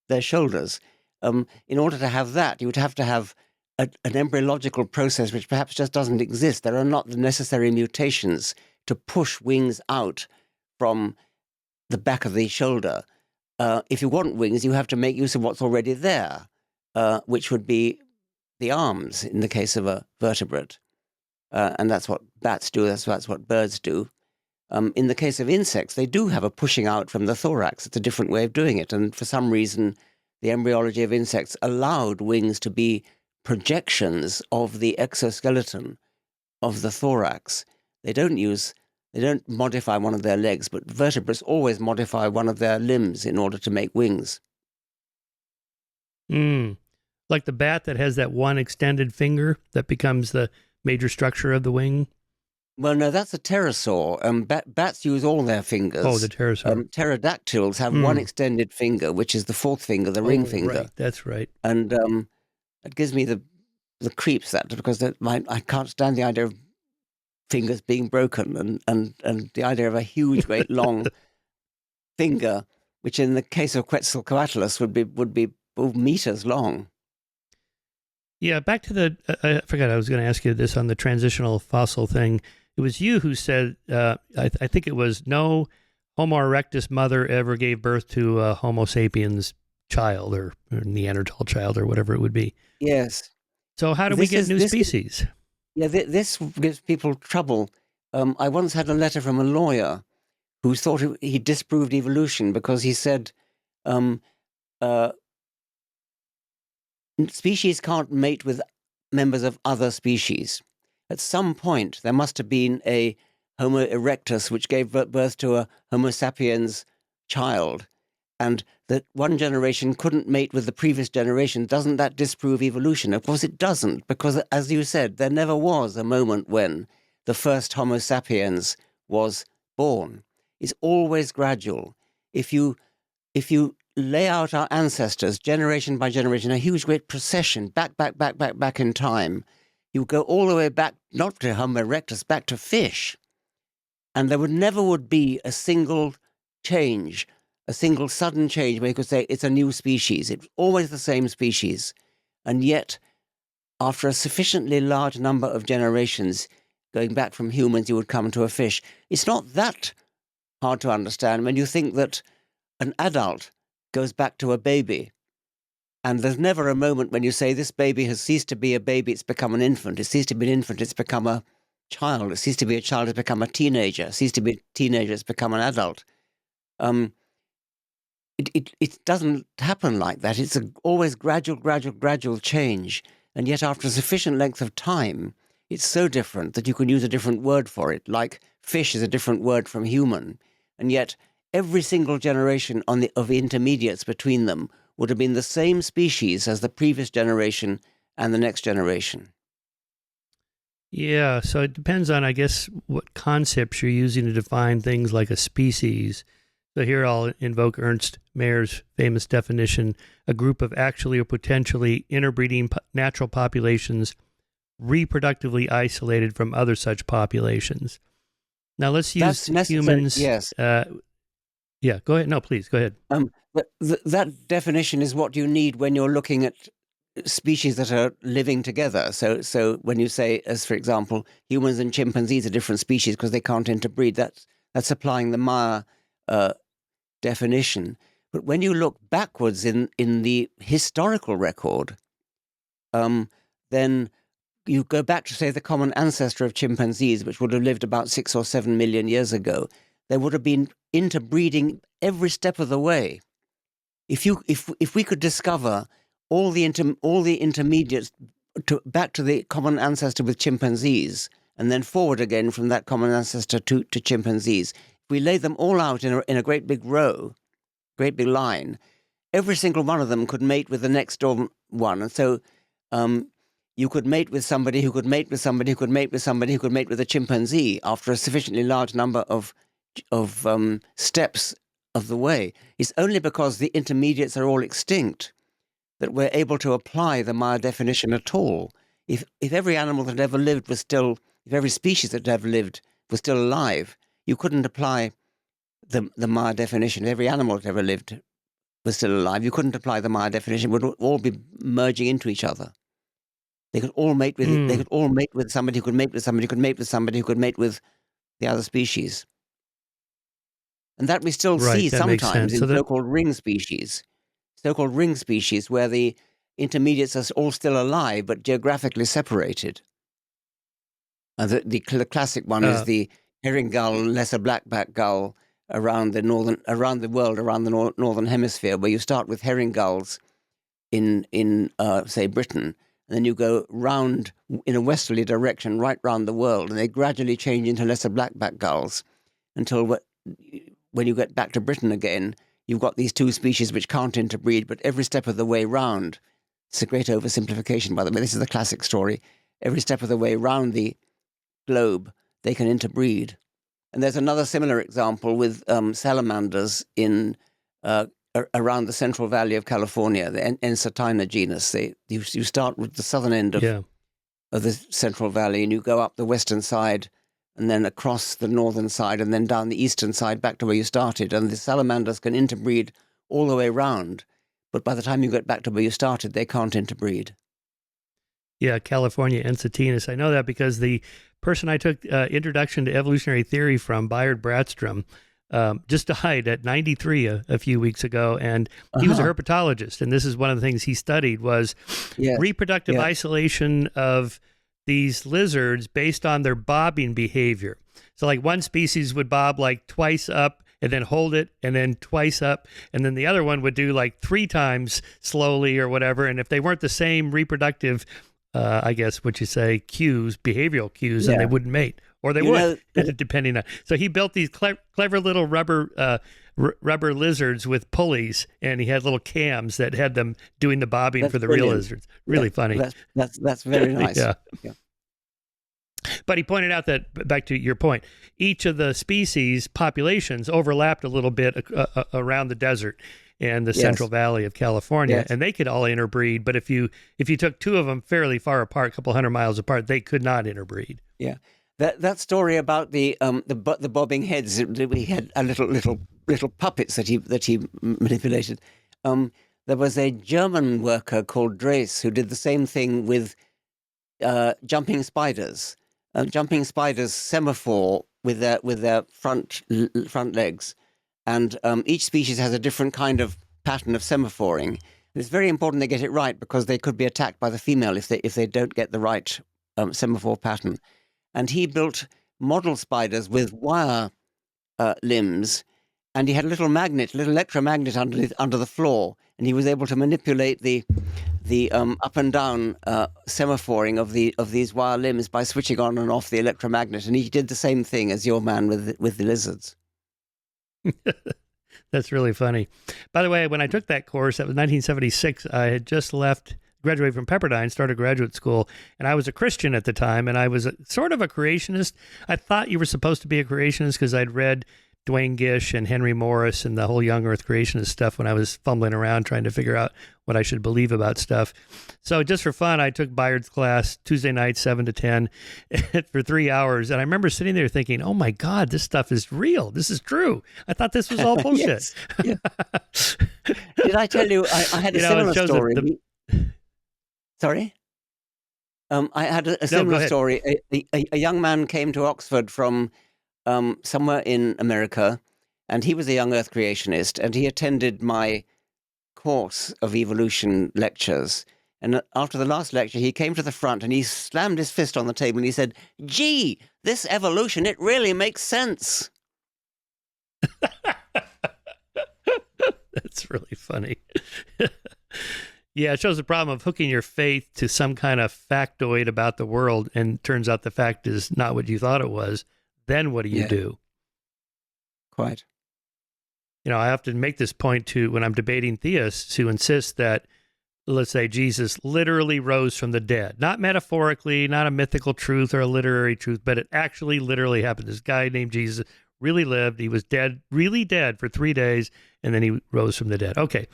their shoulders. In order to have that, you would have to have an embryological process which perhaps just doesn't exist. There are not the necessary mutations to push wings out from the back of the shoulder. If you want wings, you have to make use of what's already there, which would be the arms in the case of a vertebrate. And that's what bats do, that's what birds do. In the case of insects, they do have a pushing out from the thorax. It's a different way of doing it. And for some reason, the embryology of insects allowed wings to be projections of the exoskeleton of the thorax. They don't modify one of their legs, but vertebrates always modify one of their limbs in order to make wings. Like the bat that has that one extended finger that becomes the major structure of the wing? Well, no, that's a pterosaur. Bats use all their fingers. Oh, the pterosaur. Pterodactyls have one extended finger, which is the fourth finger, the ring finger. Right. That's right. And it gives me the creeps, because I can't stand the idea of fingers being broken, and the idea of a huge, great, long finger, which in the case of Quetzalcoatlus would be meters long. Yeah, back to I forgot I was going to ask you this on the transitional fossil thing. It was you who said, I think it was, no Homo erectus mother ever gave birth to a Homo sapiens child or Neanderthal child or whatever it would be. Yes. So how do we get new species? This gives people trouble. I once had a letter from a lawyer who thought he disproved evolution because he said species can't mate with members of other species. At some point, there must have been a Homo erectus which gave birth to a Homo sapiens child, and that one generation couldn't mate with the previous generation. Doesn't that disprove evolution? Of course it doesn't, because, as you said, there never was a moment when the first Homo sapiens was born. It's always gradual. if you lay out our ancestors generation by generation, a huge great procession back in time, you go all the way back, not to Homo erectus, back to fish, and there never would be a single change, a single sudden change where you could say it's a new species. It's always the same species. And yet, after a sufficiently large number of generations, going back from humans, you would come to a fish. It's not that hard to understand when you think that an adult goes back to a baby. And there's never a moment when you say this baby has ceased to be a baby, it's become an infant. It ceased to be an infant, it's become a child. It ceased to be a child, it's become a teenager. It ceased to be a teenager, it's become an adult. It doesn't happen like that. It's always gradual change. And yet after a sufficient length of time, it's so different that you can use a different word for it, like fish is a different word from human. And yet every single generation of intermediates between them would have been the same species as the previous generation and the next generation. Yeah, so it depends on, I guess, what concepts you're using to define things like a species. So here I'll invoke Ernst Mayer's famous definition: a group of actually or potentially interbreeding natural populations reproductively isolated from other such populations. Now let's use humans. Yes. Yeah, go ahead. No, please, go ahead. But that definition is what you need when you're looking at species that are living together. So when you say, as for example, humans and chimpanzees are different species because they can't interbreed, that's applying the Meyer definition. But when you look backwards in the historical record, then you go back to, say, the common ancestor of chimpanzees, which would have lived about 6 or 7 million years ago. There would have been interbreeding every step of the way. If we could discover all the intermediates back to the common ancestor with chimpanzees, and then forward again from that common ancestor to chimpanzees, if we lay them all out in a great big row, great big line, every single one of them could mate with the next door one. And so you could mate with somebody who could mate with somebody who could mate with somebody who could mate with a chimpanzee after a sufficiently large number of steps of the way. It's only because the intermediates are all extinct that we're able to apply the Meyer definition at all. If every animal that ever lived was still, if every species that ever lived was still alive, you couldn't apply the Meyer definition. If every animal that ever lived was still alive, you couldn't apply the Meyer definition. It would all be merging into each other. They could all mate with They could all mate with somebody who could mate with somebody who could mate with somebody who could mate with the other species. And that we still see sometimes in so-called ring species. So-called ring species where the intermediates are all still alive but geographically separated. And the classic one is the herring gull, lesser blackback gull around the northern hemisphere, where you start with herring gulls in say Britain, and then you go round in a westerly direction right round the world, and they gradually change into lesser blackback gulls until when you get back to Britain again, you've got these two species which can't interbreed, but every step of the way round, it's a great oversimplification, by the way, this is the classic story, every step of the way round the globe, they can interbreed. And there's another similar example with salamanders in around the Central Valley of California, the Ensatina genus. You start with the southern end of the Central Valley, and you go up the western side, and then across the northern side, and then down the eastern side back to where you started. And the salamanders can interbreed all the way round. But by the time you get back to where you started, they can't interbreed. Yeah, California Ensatinus. I know that because the person I took Introduction to Evolutionary Theory from, Bayard Bratstrom, just died at 93 a few weeks ago. And he was a herpetologist. And this is one of the things he studied was reproductive isolation of these lizards based on their bobbing behavior. So like one species would bob like twice up and then hold it and then twice up. And then the other one would do like 3 times slowly or whatever. And if they weren't the same reproductive, I guess what you say, behavioral cues, then they wouldn't mate. Or they would, depending on. So he built these clever little rubber lizards with pulleys, and he had little cams that had them doing the bobbing for the real lizards. Really funny. That's very nice. Yeah. But he pointed out that, back to your point, each of the species populations overlapped a little bit around the desert and the Central Valley of California, and they could all interbreed. But if you took two of them fairly far apart, a couple hundred miles apart, they could not interbreed. Yeah, that story about the bobbing heads. We had a little puppets that he manipulated. There was a German worker called Drees who did the same thing with jumping spiders. Jumping spiders semaphore with their front legs. And each species has a different kind of pattern of semaphoring. And it's very important they get it right, because they could be attacked by the female if they don't get the right semaphore pattern. And he built model spiders with wire limbs, and he had a little electromagnet under the floor, and he was able to manipulate the up and down semaphoring of these wire limbs by switching on and off the electromagnet. And he did the same thing as your man with the lizards. That's really funny. By the way, when I took that course, that was 1976. I had just graduated from Pepperdine, started graduate school, and I was a Christian at the time, and I was sort of a creationist. I thought you were supposed to be a creationist because I'd read Duane Gish and Henry Morris and the whole young earth creationist stuff when I was fumbling around trying to figure out what I should believe about stuff. So just for fun, I took Bayard's class Tuesday night, 7 to 10 for 3 hours. And I remember sitting there thinking, oh my God, this stuff is real. This is true. I thought this was all bullshit. Yes. Did I tell you, I had a similar story. Sorry? I had a similar story. A young man came to Oxford from somewhere in America, and he was a young earth creationist, and he attended my course of evolution lectures. And after the last lecture, he came to the front and he slammed his fist on the table and he said, "Gee, this evolution, it really makes sense." That's really funny. Yeah, it shows the problem of hooking your faith to some kind of factoid about the world, and turns out the fact is not what you thought it was. Then what do you do? Quite. You know, I often make this point to when I'm debating theists who insist that, let's say, Jesus literally rose from the dead. Not metaphorically, not a mythical truth or a literary truth, but it actually literally happened. This guy named Jesus really lived. He was dead, really dead for 3 days, and then he rose from the dead. Okay.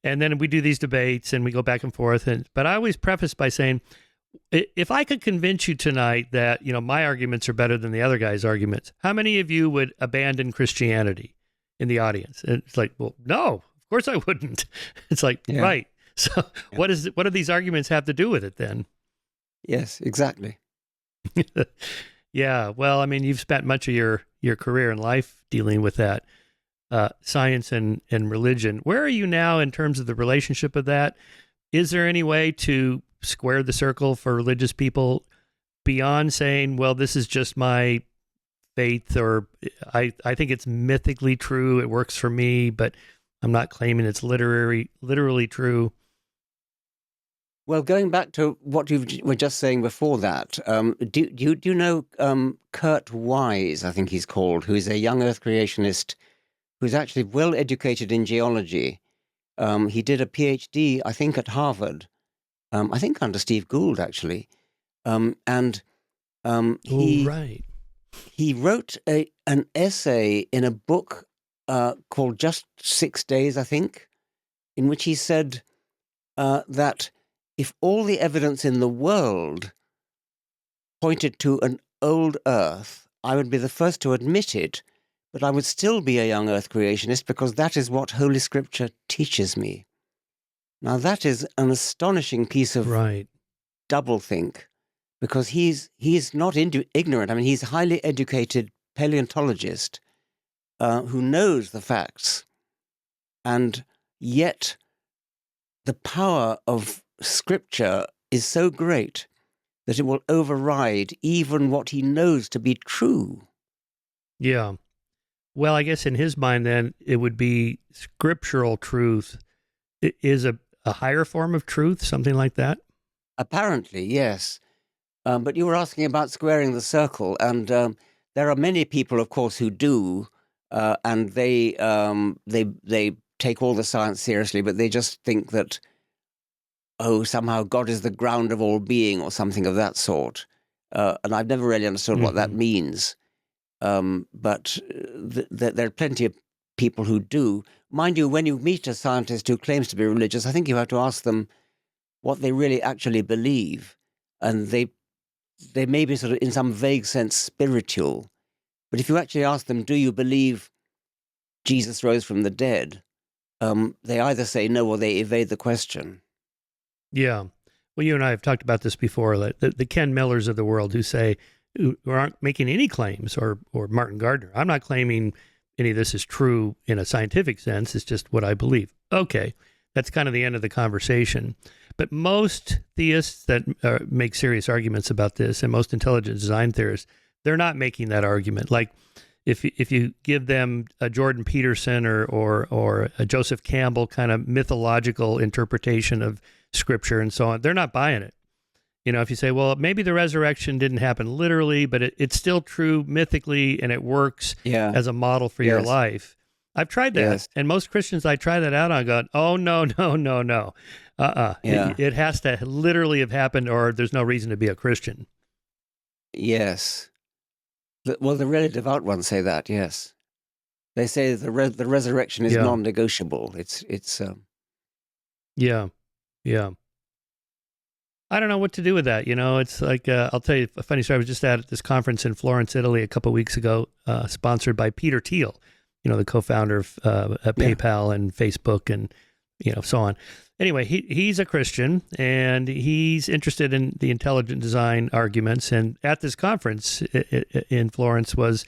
And then we do these debates and we go back and forth. But I always preface by saying, if I could convince you tonight that, you know, my arguments are better than the other guy's arguments, how many of you would abandon Christianity in the audience? And it's like, well, no, of course I wouldn't. It's like, right. So what do these arguments have to do with it then? Yes, exactly. Yeah. Well, I mean, you've spent much of your career and life dealing with that. Science and religion. Where are you now in terms of the relationship of that? Is there any way to square the circle for religious people beyond saying, well, this is just my faith, or I think it's mythically true, it works for me, but I'm not claiming it's literally true? Well, going back to what you were just saying before that, do you know Kurt Wise, I think he's called, who is a young earth creationist who's actually well educated in geology. He did a PhD, I think, at Harvard, I think under Steve Gould, actually. He wrote an essay in a book called Just 6 Days, I think, in which he said that if all the evidence in the world pointed to an old Earth, I would be the first to admit it, but I would still be a young earth creationist because that is what Holy Scripture teaches me. Now, that is an astonishing piece of doublethink, because he's not ignorant. I mean, he's a highly educated paleontologist who knows the facts, and yet the power of Scripture is so great that it will override even what he knows to be true. Yeah. Well, I guess in his mind, then, it would be scriptural truth is a higher form of truth, something like that? Apparently, yes. But you were asking about squaring the circle, and there are many people, of course, who do, and they take all the science seriously, but they just think that, oh, somehow God is the ground of all being, or something of that sort. and I've never really understood what that Mhm. means. But there are plenty of people who do. Mind you, when you meet a scientist who claims to be religious, I think you have to ask them what they really actually believe. And they may be sort of, in some vague sense, spiritual. But if you actually ask them, do you believe Jesus rose from the dead? They either say no or they evade the question. Yeah. Well, you and I have talked about this before. The Ken Millers of the world who aren't making any claims, or Martin Gardner. I'm not claiming any of this is true in a scientific sense. It's just what I believe. Okay, that's kind of the end of the conversation. But most theists that make serious arguments about this, and most intelligent design theorists, they're not making that argument. Like, if you give them a Jordan Peterson or a Joseph Campbell kind of mythological interpretation of scripture and so on, they're not buying it. If you say, well, maybe the resurrection didn't happen literally, but it's still true mythically, and it works Yeah. as a model for your life. I've tried that. Yes. And most Christians I try that out on go, oh, no. Yeah. It has to literally have happened, or there's no reason to be a Christian. Yes. Well, the really devout ones say that, yes. They say the resurrection is Yeah. non-negotiable. It's Yeah. I don't know what to do with that. It's like, I'll tell you a funny story. I was just at this conference in Florence, Italy, a couple of weeks ago, sponsored by Peter Thiel, the co-founder of PayPal and Facebook and, so on. Anyway, he's a Christian, and he's interested in the intelligent design arguments. And at this conference in Florence was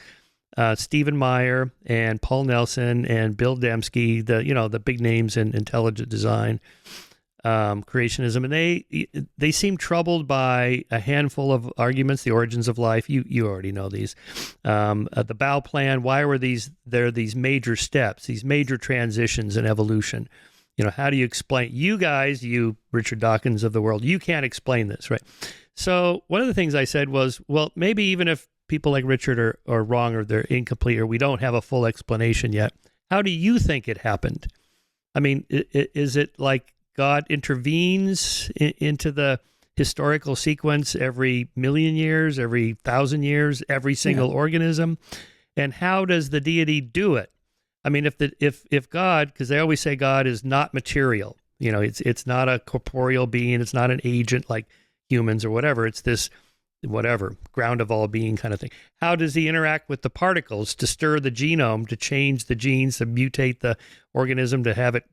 Stephen Meyer and Paul Nelson and Bill Dembski, the big names in intelligent design. Creationism, and they seem troubled by a handful of arguments. The origins of life, you already know these. The Bow Plan. Why were there are these major steps, these major transitions in evolution? How do you explain? You guys, you Richard Dawkins of the world, you can't explain this, right? So one of the things I said was, well, maybe even if people like Richard are wrong, or they're incomplete, or we don't have a full explanation yet, how do you think it happened? I mean, is it like God intervenes into the historical sequence every million years, every 1,000 years, every single organism? And how does the deity do it? I mean, if God, because they always say God is not material, it's not a corporeal being, it's not an agent like humans or whatever. It's this whatever ground of all being kind of thing. How does he interact with the particles to stir the genome, to change the genes, to mutate the organism, to have it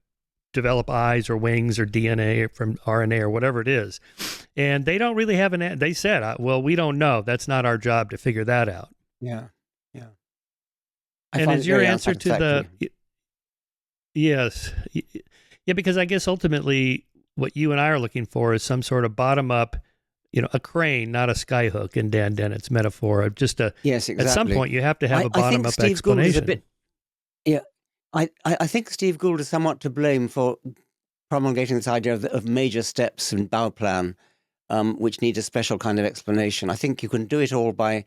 develop eyes or wings or DNA from RNA or whatever it is? And they don't really have they said, well, we don't know. That's not our job to figure that out. Yeah. And is your answer to yes. Yeah, because I guess ultimately what you and I are looking for is some sort of bottom up, a crane, not a skyhook in Dan Dennett's metaphor. Just yes, exactly. At some point you have to have a bottom up Steve Gould is explanation. I think Steve Gould is somewhat to blame for promulgating this idea of major steps in Bow Plan, which need a special kind of explanation. I think you can do it all by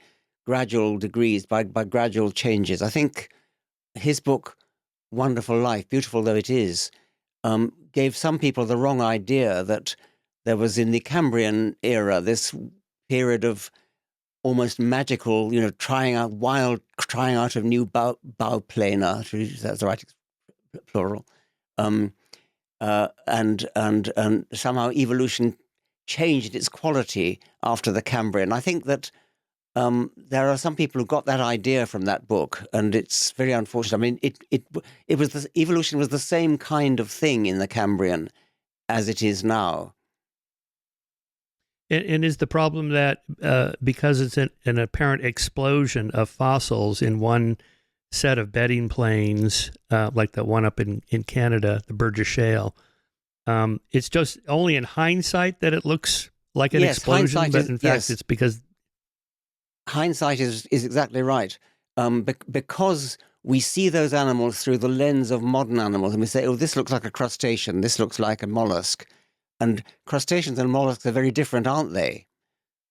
gradual degrees, by gradual changes. I think his book, Wonderful Life, beautiful though it is, gave some people the wrong idea that there was, in the Cambrian era, this period of almost magical, trying out of new bow plana, that's the right plural, and somehow evolution changed its quality after the Cambrian. I think that there are some people who got that idea from that book, and it's very unfortunate. I mean, it was evolution was the same kind of thing in the Cambrian as it is now. And is the problem that because it's an apparent explosion of fossils in one set of bedding plains, like the one up in Canada, the Burgess Shale, it's just only in hindsight that it looks like an explosion, but in fact it's because... Hindsight is exactly right. Because we see those animals through the lens of modern animals, and we say, oh, this looks like a crustacean, this looks like a mollusk. And crustaceans and mollusks are very different, aren't they?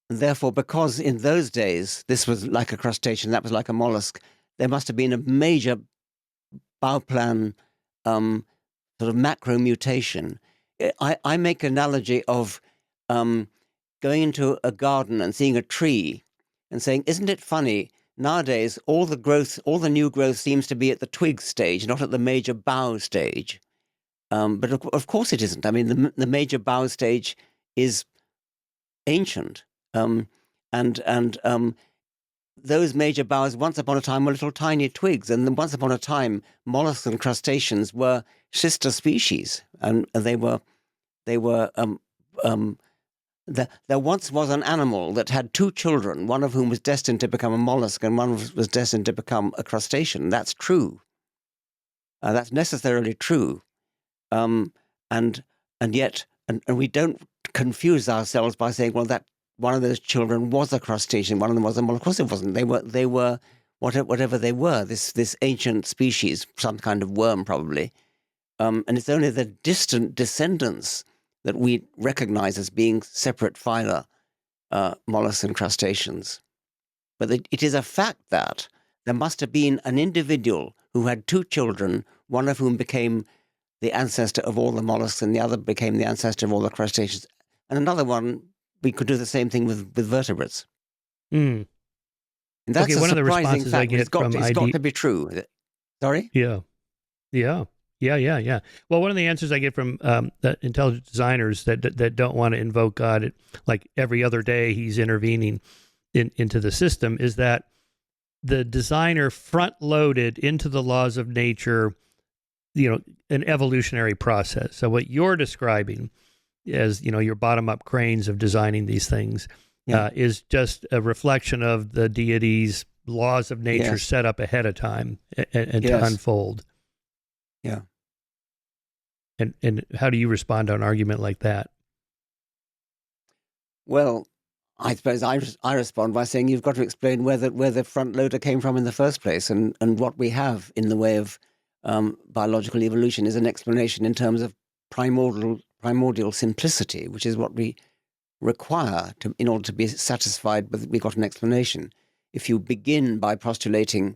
And therefore, because in those days, this was like a crustacean, that was like a mollusk, there must have been a major bow plan sort of macro mutation. I make an analogy of going into a garden and seeing a tree and saying, isn't it funny? Nowadays, all the new growth seems to be at the twig stage, not at the major bough stage. But of course it isn't. I mean, the major bough stage is ancient. And those major boughs once upon a time were little tiny twigs. And then once upon a time, mollusks and crustaceans were sister species. And there once was an animal that had two children, one of whom was destined to become a mollusk and one was destined to become a crustacean. That's true. That's necessarily true. And yet we don't confuse ourselves by saying, well, that one of those children was a crustacean, one of them was a mollusk. Of course it wasn't. They were whatever they were, this ancient species, some kind of worm probably. And it's only the distant descendants that we recognize as being separate phyla, mollusks and crustaceans. But it is a fact that there must have been an individual who had two children, one of whom became the ancestor of all the mollusks and the other became the ancestor of all the crustaceans. And another one, we could do the same thing with vertebrates. Mm. And that's okay, one of the surprising responses I fact. get It's got to be true. Sorry? Yeah. Well, one of the answers I get from the intelligent designers that don't want to invoke God, like every other day he's intervening into the system, is that the designer front-loaded into the laws of nature, an evolutionary process. So what you're describing as, your bottom-up cranes of designing these things is just a reflection of the deity's laws of nature set up ahead of time and to unfold. Yeah. And how do you respond to an argument like that? Well, I suppose I respond by saying you've got to explain where the front loader came from in the first place, and what we have in the way of biological evolution is an explanation in terms of primordial simplicity, which is what we require in order to be satisfied with we got an explanation. If you begin by postulating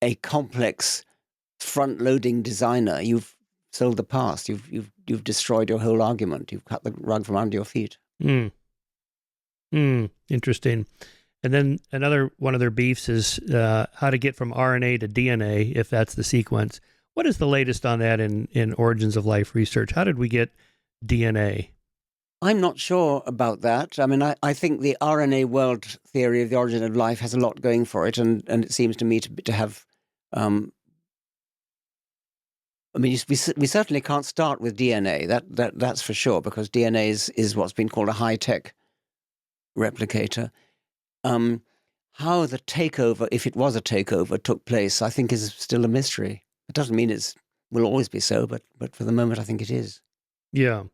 a complex front-loading designer, you've sold the past. You've destroyed your whole argument. You've cut the rug from under your feet. Interesting. And then another one of their beefs is how to get from RNA to DNA, if that's the sequence. What is the latest on that in origins of life research? How did we get DNA? I'm not sure about that. I mean, I think the RNA world theory of the origin of life has a lot going for it, and it seems to me to have. I mean, we certainly can't start with DNA. That's for sure, because DNA is what's been called a high-tech replicator. How the takeover, if it was a takeover, took place, I think is still a mystery. It doesn't mean will always be so, but for the moment, I think it is. Yeah.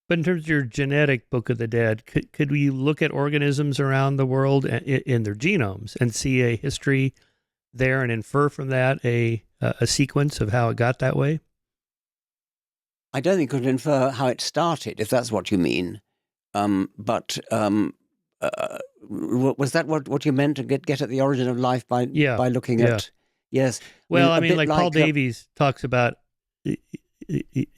But in terms of your genetic book of the dead, could we look at organisms around the world in their genomes and see a history there and infer from that a sequence of how it got that way? I don't think you could infer how it started, if that's what you mean. But was that what you meant to get at the origin of life by looking at? Yes. Well, I mean like Paul Davies talks about,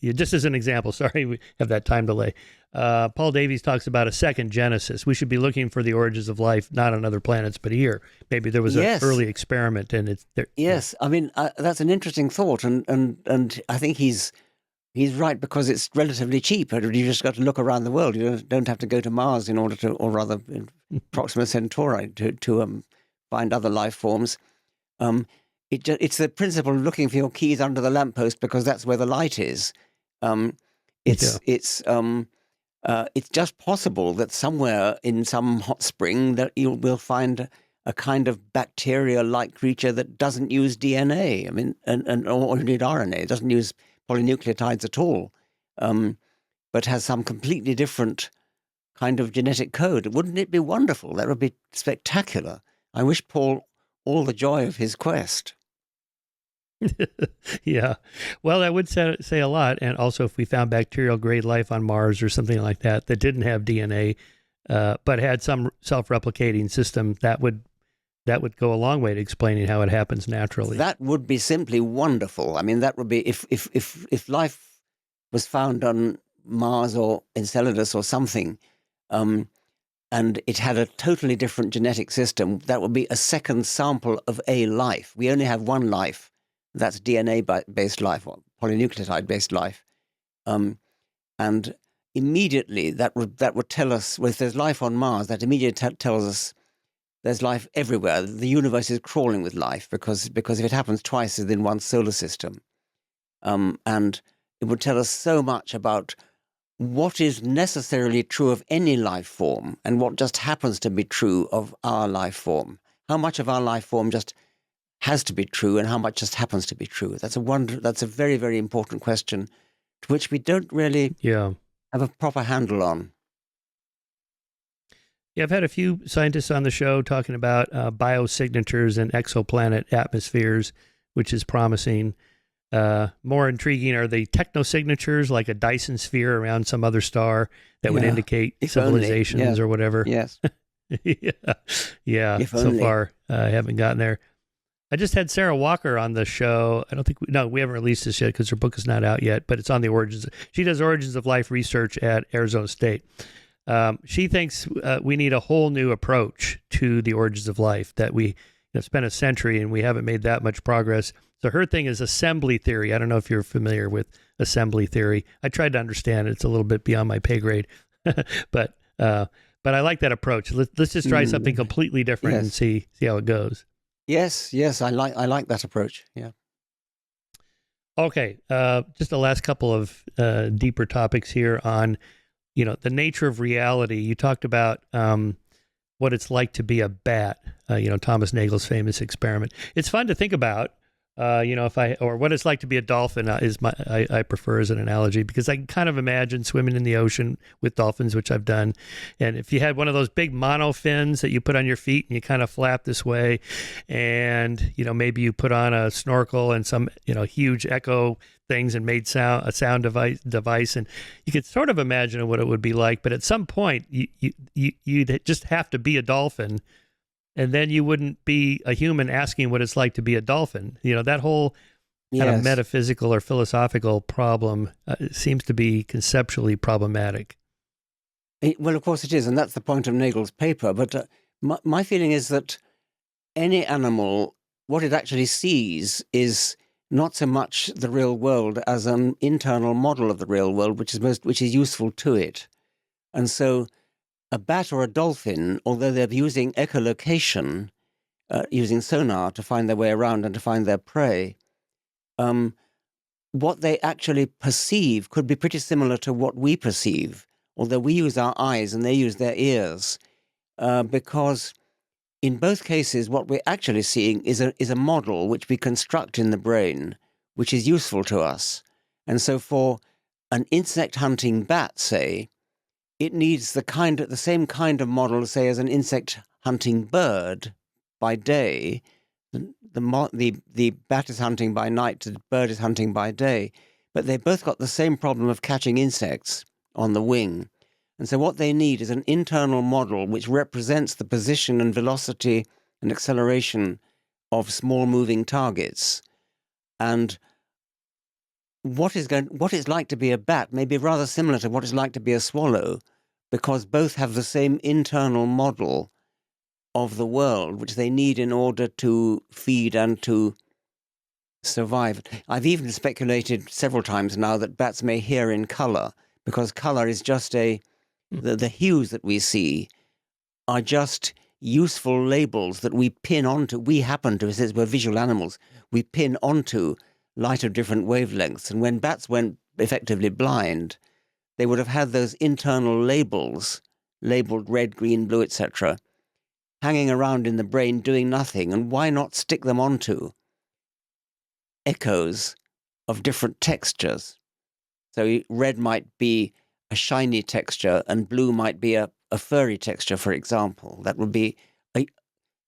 just as an example, sorry, we have that time delay. Paul Davies talks about a second Genesis. We should be looking for the origins of life, not on other planets, but here. Maybe there was an early experiment, and it's there. Yes, I mean that's an interesting thought, and I think he's right, because it's relatively cheap. You just got to look around the world. You don't have to go to Mars in order to, or rather, Proxima Centauri to find other life forms. It's the principle of looking for your keys under the lamppost, because that's where the light is. It's just possible that somewhere in some hot spring that you will find a kind of bacteria-like creature that doesn't use DNA. I mean, or indeed RNA. It doesn't use polynucleotides at all, but has some completely different kind of genetic code. Wouldn't it be wonderful? That would be spectacular. I wish Paul all the joy of his quest. Yeah. Well, that would say a lot. And also, if we found bacterial grade life on Mars or something like that didn't have DNA, but had some self-replicating system, that would go a long way to explaining how it happens naturally. That would be simply wonderful. I mean, that would be if life was found on Mars or Enceladus or something, and it had a totally different genetic system, that would be a second sample of a life. We only have one life. That's DNA-based life, or polynucleotide-based life. And immediately that would tell us, well, if there's life on Mars, that immediately tells us there's life everywhere. The universe is crawling with life because if it happens twice within one solar system. And it would tell us so much about what is necessarily true of any life form and what just happens to be true of our life form. How much of our life form just has to be true and how much just happens to be true. That's a very, very important question to which we don't really have a proper handle on. Yeah, I've had a few scientists on the show talking about biosignatures and exoplanet atmospheres, which is promising. More intriguing are the technosignatures, like a Dyson sphere around some other star that would indicate civilizations or whatever. Yes. Yeah. So far, I haven't gotten there. I just had Sarah Walker on the show. I don't think we haven't released this yet because her book is not out yet, but it's on the origins. She does origins of life research at Arizona State. She thinks we need a whole new approach to the origins of life, that we spent a century and we haven't made that much progress. So her thing is assembly theory. I don't know if you're familiar with assembly theory. I tried to understand it. It's a little bit beyond my pay grade, but I like that approach. Let's just try something completely different and see how it goes. Yes, I like that approach. Yeah. Okay, just the last couple of deeper topics here on, the nature of reality. You talked about what it's like to be a bat. Thomas Nagel's famous experiment. It's fun to think about. Or what it's like to be a dolphin I prefer as an analogy, because I can kind of imagine swimming in the ocean with dolphins, which I've done. And if you had one of those big mono fins that you put on your feet and you kind of flap this way, and, maybe you put on a snorkel and some, huge echo things and made a sound device. And you could sort of imagine what it would be like. But at some point you'd just have to be a dolphin. And then you wouldn't be a human asking what it's like to be a dolphin. That whole kind of metaphysical or philosophical problem seems to be conceptually problematic. Well, of course it is, and that's the point of Nagel's paper. But my feeling is that any animal, what it actually sees is not so much the real world as an internal model of the real world, which is useful to it. And so a bat or a dolphin, although they're using echolocation, using sonar to find their way around and to find their prey, what they actually perceive could be pretty similar to what we perceive, although we use our eyes and they use their ears, because in both cases, what we're actually seeing is a model which we construct in the brain, which is useful to us. And so for an insect-hunting bat, say, it needs the same kind of model, say, as an insect-hunting bird by day. The bat is hunting by night, the bird is hunting by day, but they've both got the same problem of catching insects on the wing. And so what they need is an internal model which represents the position and velocity and acceleration of small moving targets. And what it's like to be a bat may be rather similar to what it's like to be a swallow, because both have the same internal model of the world, which they need in order to feed and to survive. I've even speculated several times now that bats may hear in color, because color is just the hues that we see are just useful labels that we pin onto. We happen to, since we're visual animals, we pin onto light of different wavelengths. And when bats went effectively blind, they would have had those internal labels, labeled red, green, blue, etc., hanging around in the brain doing nothing. And why not stick them onto echoes of different textures? So red might be a shiny texture and blue might be a furry texture, for example. That would be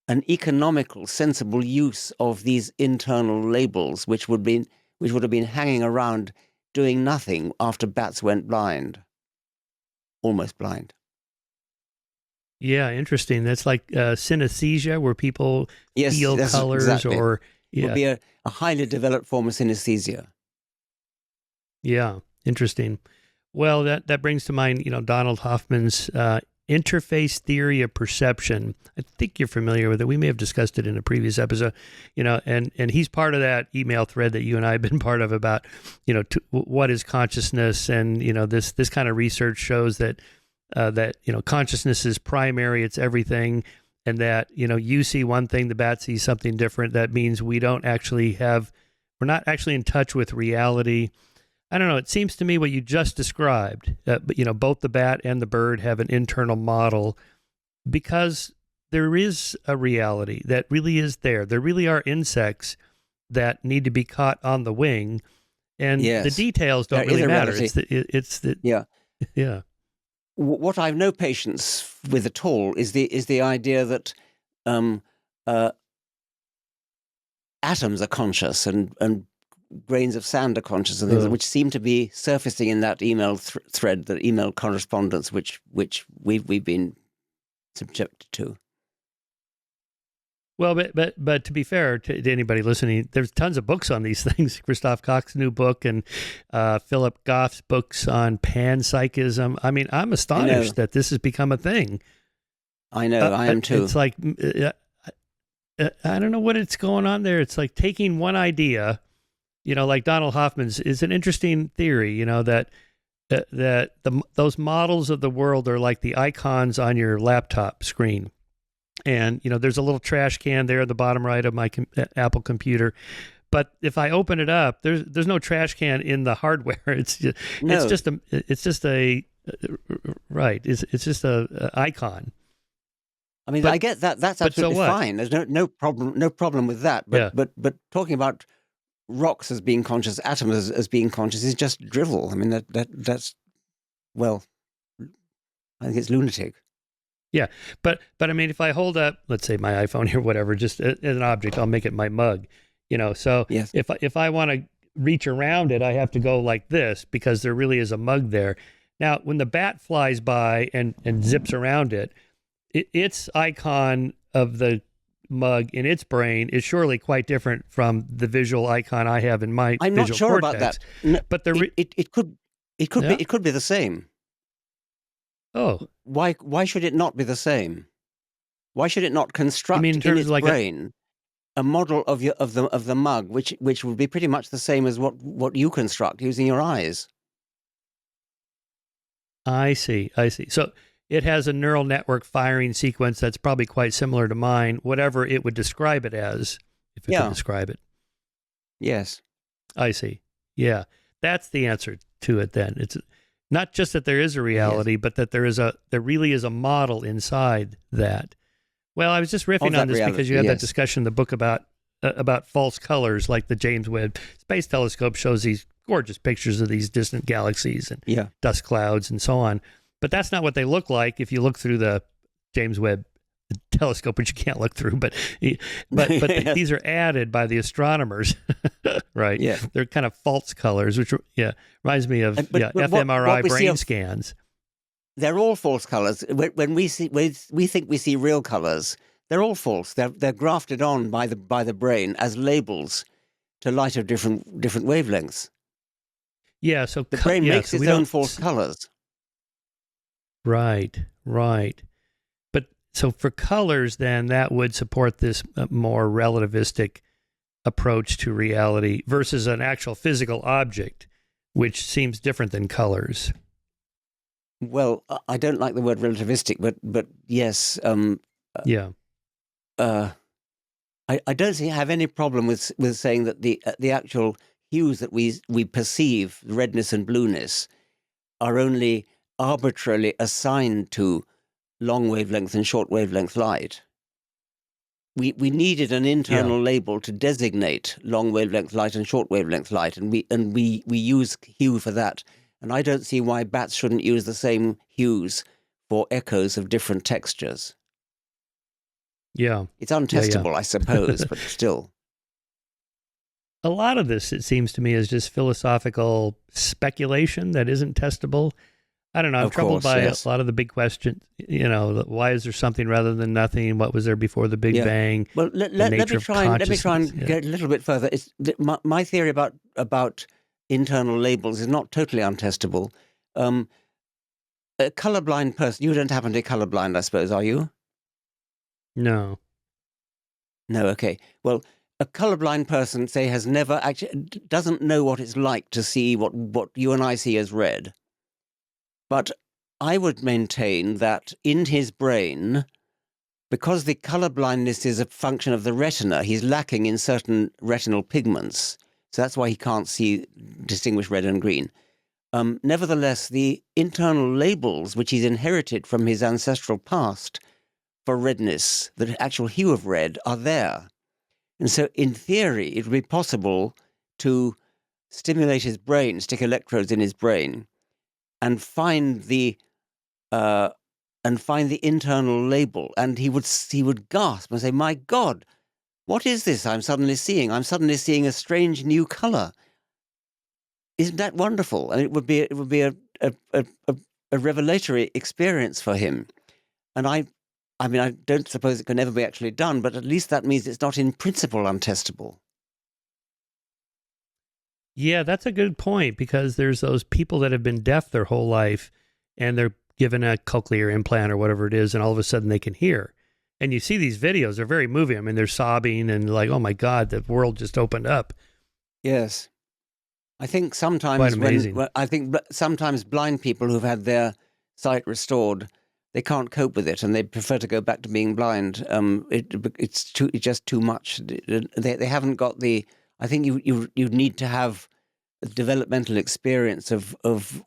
an economical, sensible use of these internal labels, which would have been hanging around doing nothing after bats went blind, almost blind. Yeah, interesting. That's like synesthesia, where people feel colors, exactly. Or it would be a highly developed form of synesthesia. Yeah, interesting. Well, that brings to mind, Donald Hoffman's interface theory of perception. I think you're familiar with it. We may have discussed it in a previous episode, and he's part of that email thread that you and I have been part of about, what is consciousness, and this kind of research shows that consciousness is primary, it's everything, and that you see one thing, the bat sees something different. That means we're not actually in touch with reality. I don't know. It seems to me what you just described, but both the bat and the bird have an internal model, because there is a reality that really is there. There really are insects that need to be caught on the wing, and the details don't really matter. It's the yeah. Yeah. What I've no patience with at all is the idea that atoms are conscious and grains of sand are conscious, and things which seem to be surfacing in that email thread, the email correspondence, which we've been subjected to. Well, but to be fair to anybody listening, there's tons of books on these things. Christoph Koch's new book and Philip Goff's books on panpsychism. I mean, I'm astonished that this has become a thing. I know, I am too. It's like, I don't know what it's going on there. It's like taking one idea, like Donald Hoffman's is an interesting theory, that those models of the world are like the icons on your laptop screen. And, there's a little trash can there at the bottom right of my Apple computer. But if I open it up, there's no trash can in the hardware. It's just a icon. I mean, I get that. That's absolutely fine. There's no problem with that. But talking about rocks as being conscious, atoms as being conscious is just drivel. I mean, that's I think it's lunatic. Yeah, but I mean, if I hold up, let's say my iPhone or whatever, just as an object, I'll make it my mug. So yes. if I want to reach around it, I have to go like this because there really is a mug there. Now, when the bat flies by and zips around it, its icon of the mug in its brain is surely quite different from the visual icon I have in my I'm visual not sure cortex. About that. No, but it could be the same. Oh, why should it not be the same? Why should it not construct in its brain a model of the mug, which would be pretty much the same as what you construct using your eyes? I see. So it has a neural network firing sequence that's probably quite similar to mine, whatever it would describe it as, if it could describe it. Yes. I see. Yeah. That's the answer to it then. It's not just that there is a reality, but that there really is a model inside that. Well, I was just riffing on this reality, because you had that discussion in the book about false colors, like the James Webb Space Telescope shows these gorgeous pictures of these distant galaxies and dust clouds and so on. But that's not what they look like if you look through the James Webb Telescope, which you can't look through. But these are added by the astronomers, right? Yeah, they're kind of false colors, which reminds me of fMRI brain scans. They're all false colors. When we think we see real colors, they're all false. They're grafted on by the brain as labels to light of different wavelengths. Yeah, so the brain makes its own false colors. Right. But so for colors, then that would support this more relativistic approach to reality versus an actual physical object, which seems different than colors. Well, I don't like the word relativistic, but yes. I don't have any problem with saying that the actual hues that we perceive, redness and blueness, are only arbitrarily assigned to long wavelength and short wavelength light. We needed an internal label to designate long wavelength light and short wavelength light, and we use hue for that. And I don't see why bats shouldn't use the same hues for echoes of different textures. Yeah. It's untestable, I suppose, but still. A lot of this, it seems to me, is just philosophical speculation that isn't testable. I don't know. I'm troubled by a lot of the big questions. Why is there something rather than nothing? What was there before the Big Bang? Well, let me try and get a little bit further. My theory about internal labels is not totally untestable. A colorblind person, you don't happen to be colorblind, I suppose, are you? No. No, okay. Well, a colorblind person, say, has never actually, doesn't know what it's like to see what you and I see as red. But I would maintain that in his brain, because the color blindness is a function of the retina, he's lacking in certain retinal pigments. So that's why he can't distinguish red and green. Nevertheless, the internal labels which he's inherited from his ancestral past for redness, the actual hue of red, are there. And so in theory, it would be possible to stimulate his brain, stick electrodes in his brain, and find the internal label. And he would gasp and say, "My God, what is this I'm suddenly seeing? I'm suddenly seeing a strange new color. Isn't that wonderful?" And it would be a revelatory experience for him. And I mean, I don't suppose it can ever be actually done, but at least that means it's not in principle untestable. Yeah, that's a good point, because there's those people that have been deaf their whole life and they're given a cochlear implant or whatever it is, and all of a sudden they can hear. And you see these videos, they're very moving. I mean, they're sobbing and like, oh my God, the world just opened up. Yes. I think sometimes Quite amazing. sometimes blind people who've had their sight restored, they can't cope with it and they prefer to go back to being blind. It's just too much. They haven't got the. I think you need to have a developmental experience of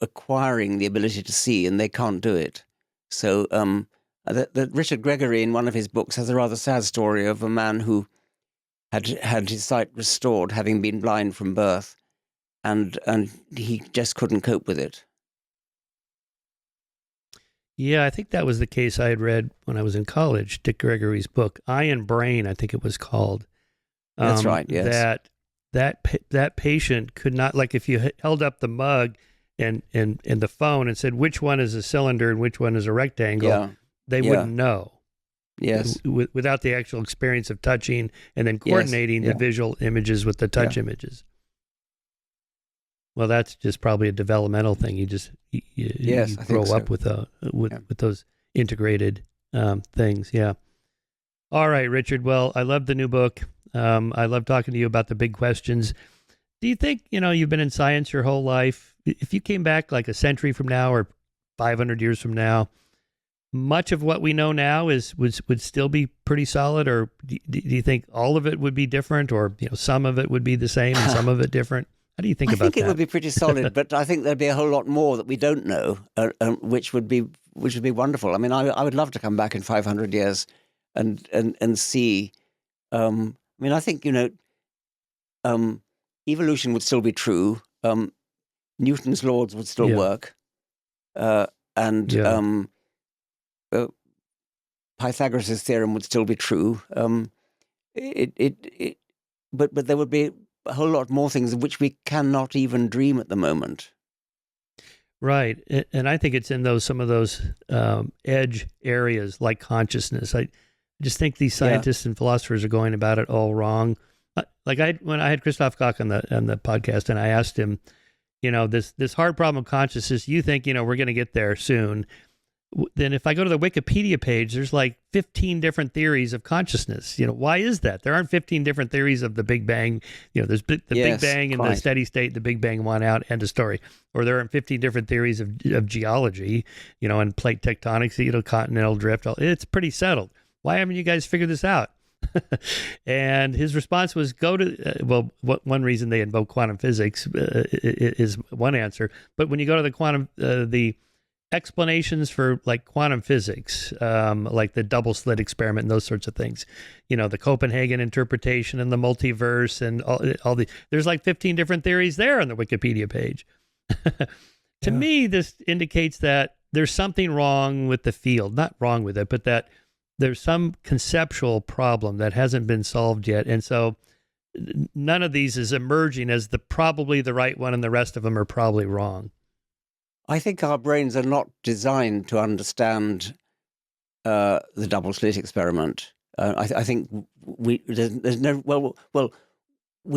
acquiring the ability to see, and they can't do it. So that Richard Gregory in one of his books has a rather sad story of a man who had his sight restored, having been blind from birth, and he just couldn't cope with it. Yeah, I think that was the case I had read when I was in college, Dick Gregory's book, Eye and Brain, I think it was called. That's right, yes. That patient could not, like if you held up the mug and the phone and said, which one is a cylinder and which one is a rectangle, they wouldn't know. Yes. Without the actual experience of touching and then coordinating the visual images with the touch images. Well, that's just probably a developmental thing. You grow up with those integrated things. Yeah. All right, Richard. Well, I love the new book. I love talking to you about the big questions. Do you think, you've been in science your whole life? If you came back like a century from now or 500 years from now, much of what we know now would still be pretty solid, or do you think all of it would be different, or some of it would be the same and some of it different? How do you think about that? I think it would be pretty solid, but I think there'd be a whole lot more that we don't know, which would be wonderful. I mean, I would love to come back in 500 years and see. I mean, I think evolution would still be true. Newton's laws would still work, and Pythagoras' theorem would still be true. But there would be a whole lot more things of which we cannot even dream at the moment. Right. And I think it's in some of those edge areas like consciousness. I just think these scientists and philosophers are going about it all wrong. Like when I had Christoph Koch on the podcast, and I asked him, this hard problem of consciousness, you think, we're going to get there soon. Then if I go to the Wikipedia page, there's like 15 different theories of consciousness. Why is that? There aren't 15 different theories of the Big Bang. There's the Big Bang and the steady state, the Big Bang one out, end of story. Or there aren't 15 different theories of geology, and plate tectonics, continental drift. It's pretty settled. Why haven't you guys figured this out? And his response was, one reason they invoke quantum physics is one answer. But when you go to the explanations for like quantum physics, like the double slit experiment and those sorts of things, the Copenhagen interpretation and the multiverse and all there's like 15 different theories there on the Wikipedia page. To me, this indicates that there's something wrong with the field, not wrong with it, but that there's some conceptual problem that hasn't been solved yet. And so none of these is emerging as probably the right one, and the rest of them are probably wrong. I think our brains are not designed to understand the double slit experiment. I think we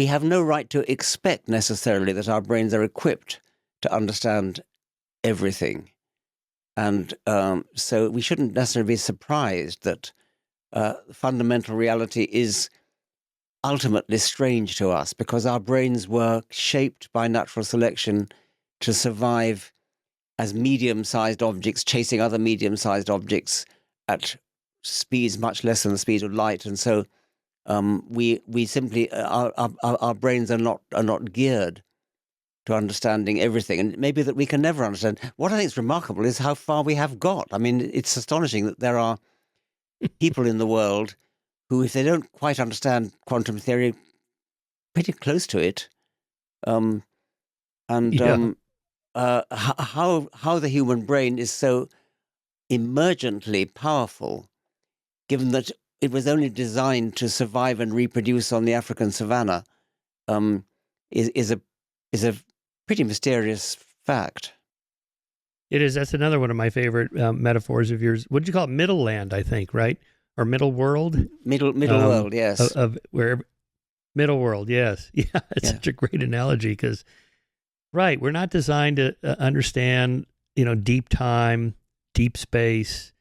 have no right to expect necessarily that our brains are equipped to understand everything. And so we shouldn't necessarily be surprised that fundamental reality is ultimately strange to us, because our brains were shaped by natural selection to survive as medium-sized objects, chasing other medium-sized objects at speeds much less than the speed of light. And so we simply, our brains are not geared to understanding everything, and maybe that we can never understand. What I think is remarkable is how far we have got. I mean, it's astonishing that there are people in the world who, if they don't quite understand quantum theory, pretty close to it, and Yeah. How the human brain is so emergently powerful, given that it was only designed to survive and reproduce on the African savannah, is a pretty mysterious fact. It is. That's another one of my favorite metaphors of yours. What did you call it? Middle land, I think, right? Or middle world? Middle world, yes. Of where middle world, yes. Yeah, it's such a great analogy because, right, we're not designed to understand, deep time, deep space,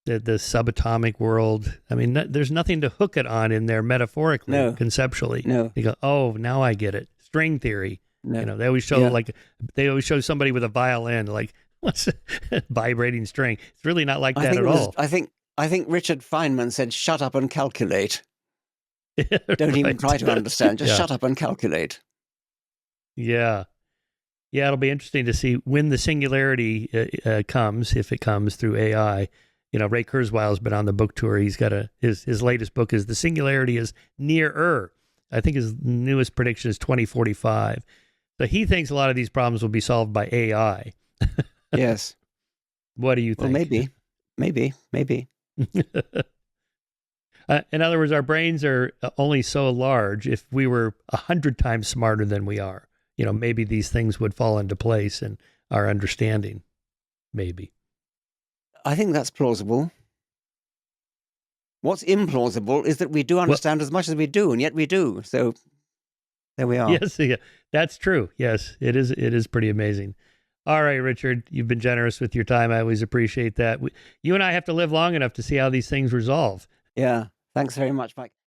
the subatomic world. I mean, there's nothing to hook it on in there metaphorically, conceptually. No. You go, oh, now I get it. String theory. No. They always show somebody with a violin, like, what's a vibrating string? It's really not like that at all. I think Richard Feynman said, "Shut up and calculate." Don't Right. even try to understand. Just shut up and calculate. Yeah. Yeah, it'll be interesting to see when the singularity comes, if it comes through AI. Ray Kurzweil's been on the book tour. He's got his latest book is The Singularity is Nearer. I think his newest prediction is 2045. So he thinks a lot of these problems will be solved by AI. Yes. What do you think? Well, maybe. In other words, our brains are only so large. If we were 100 times smarter than we are, maybe these things would fall into place in our understanding. Maybe. I think that's plausible. What's implausible is that we do understand as much as we do, and yet we do. So there we are. Yes, yeah, that's true. Yes, it is. It is pretty amazing. All right, Richard, you've been generous with your time. I always appreciate that. You and I have to live long enough to see how these things resolve. Yeah. Thanks very much, Mike.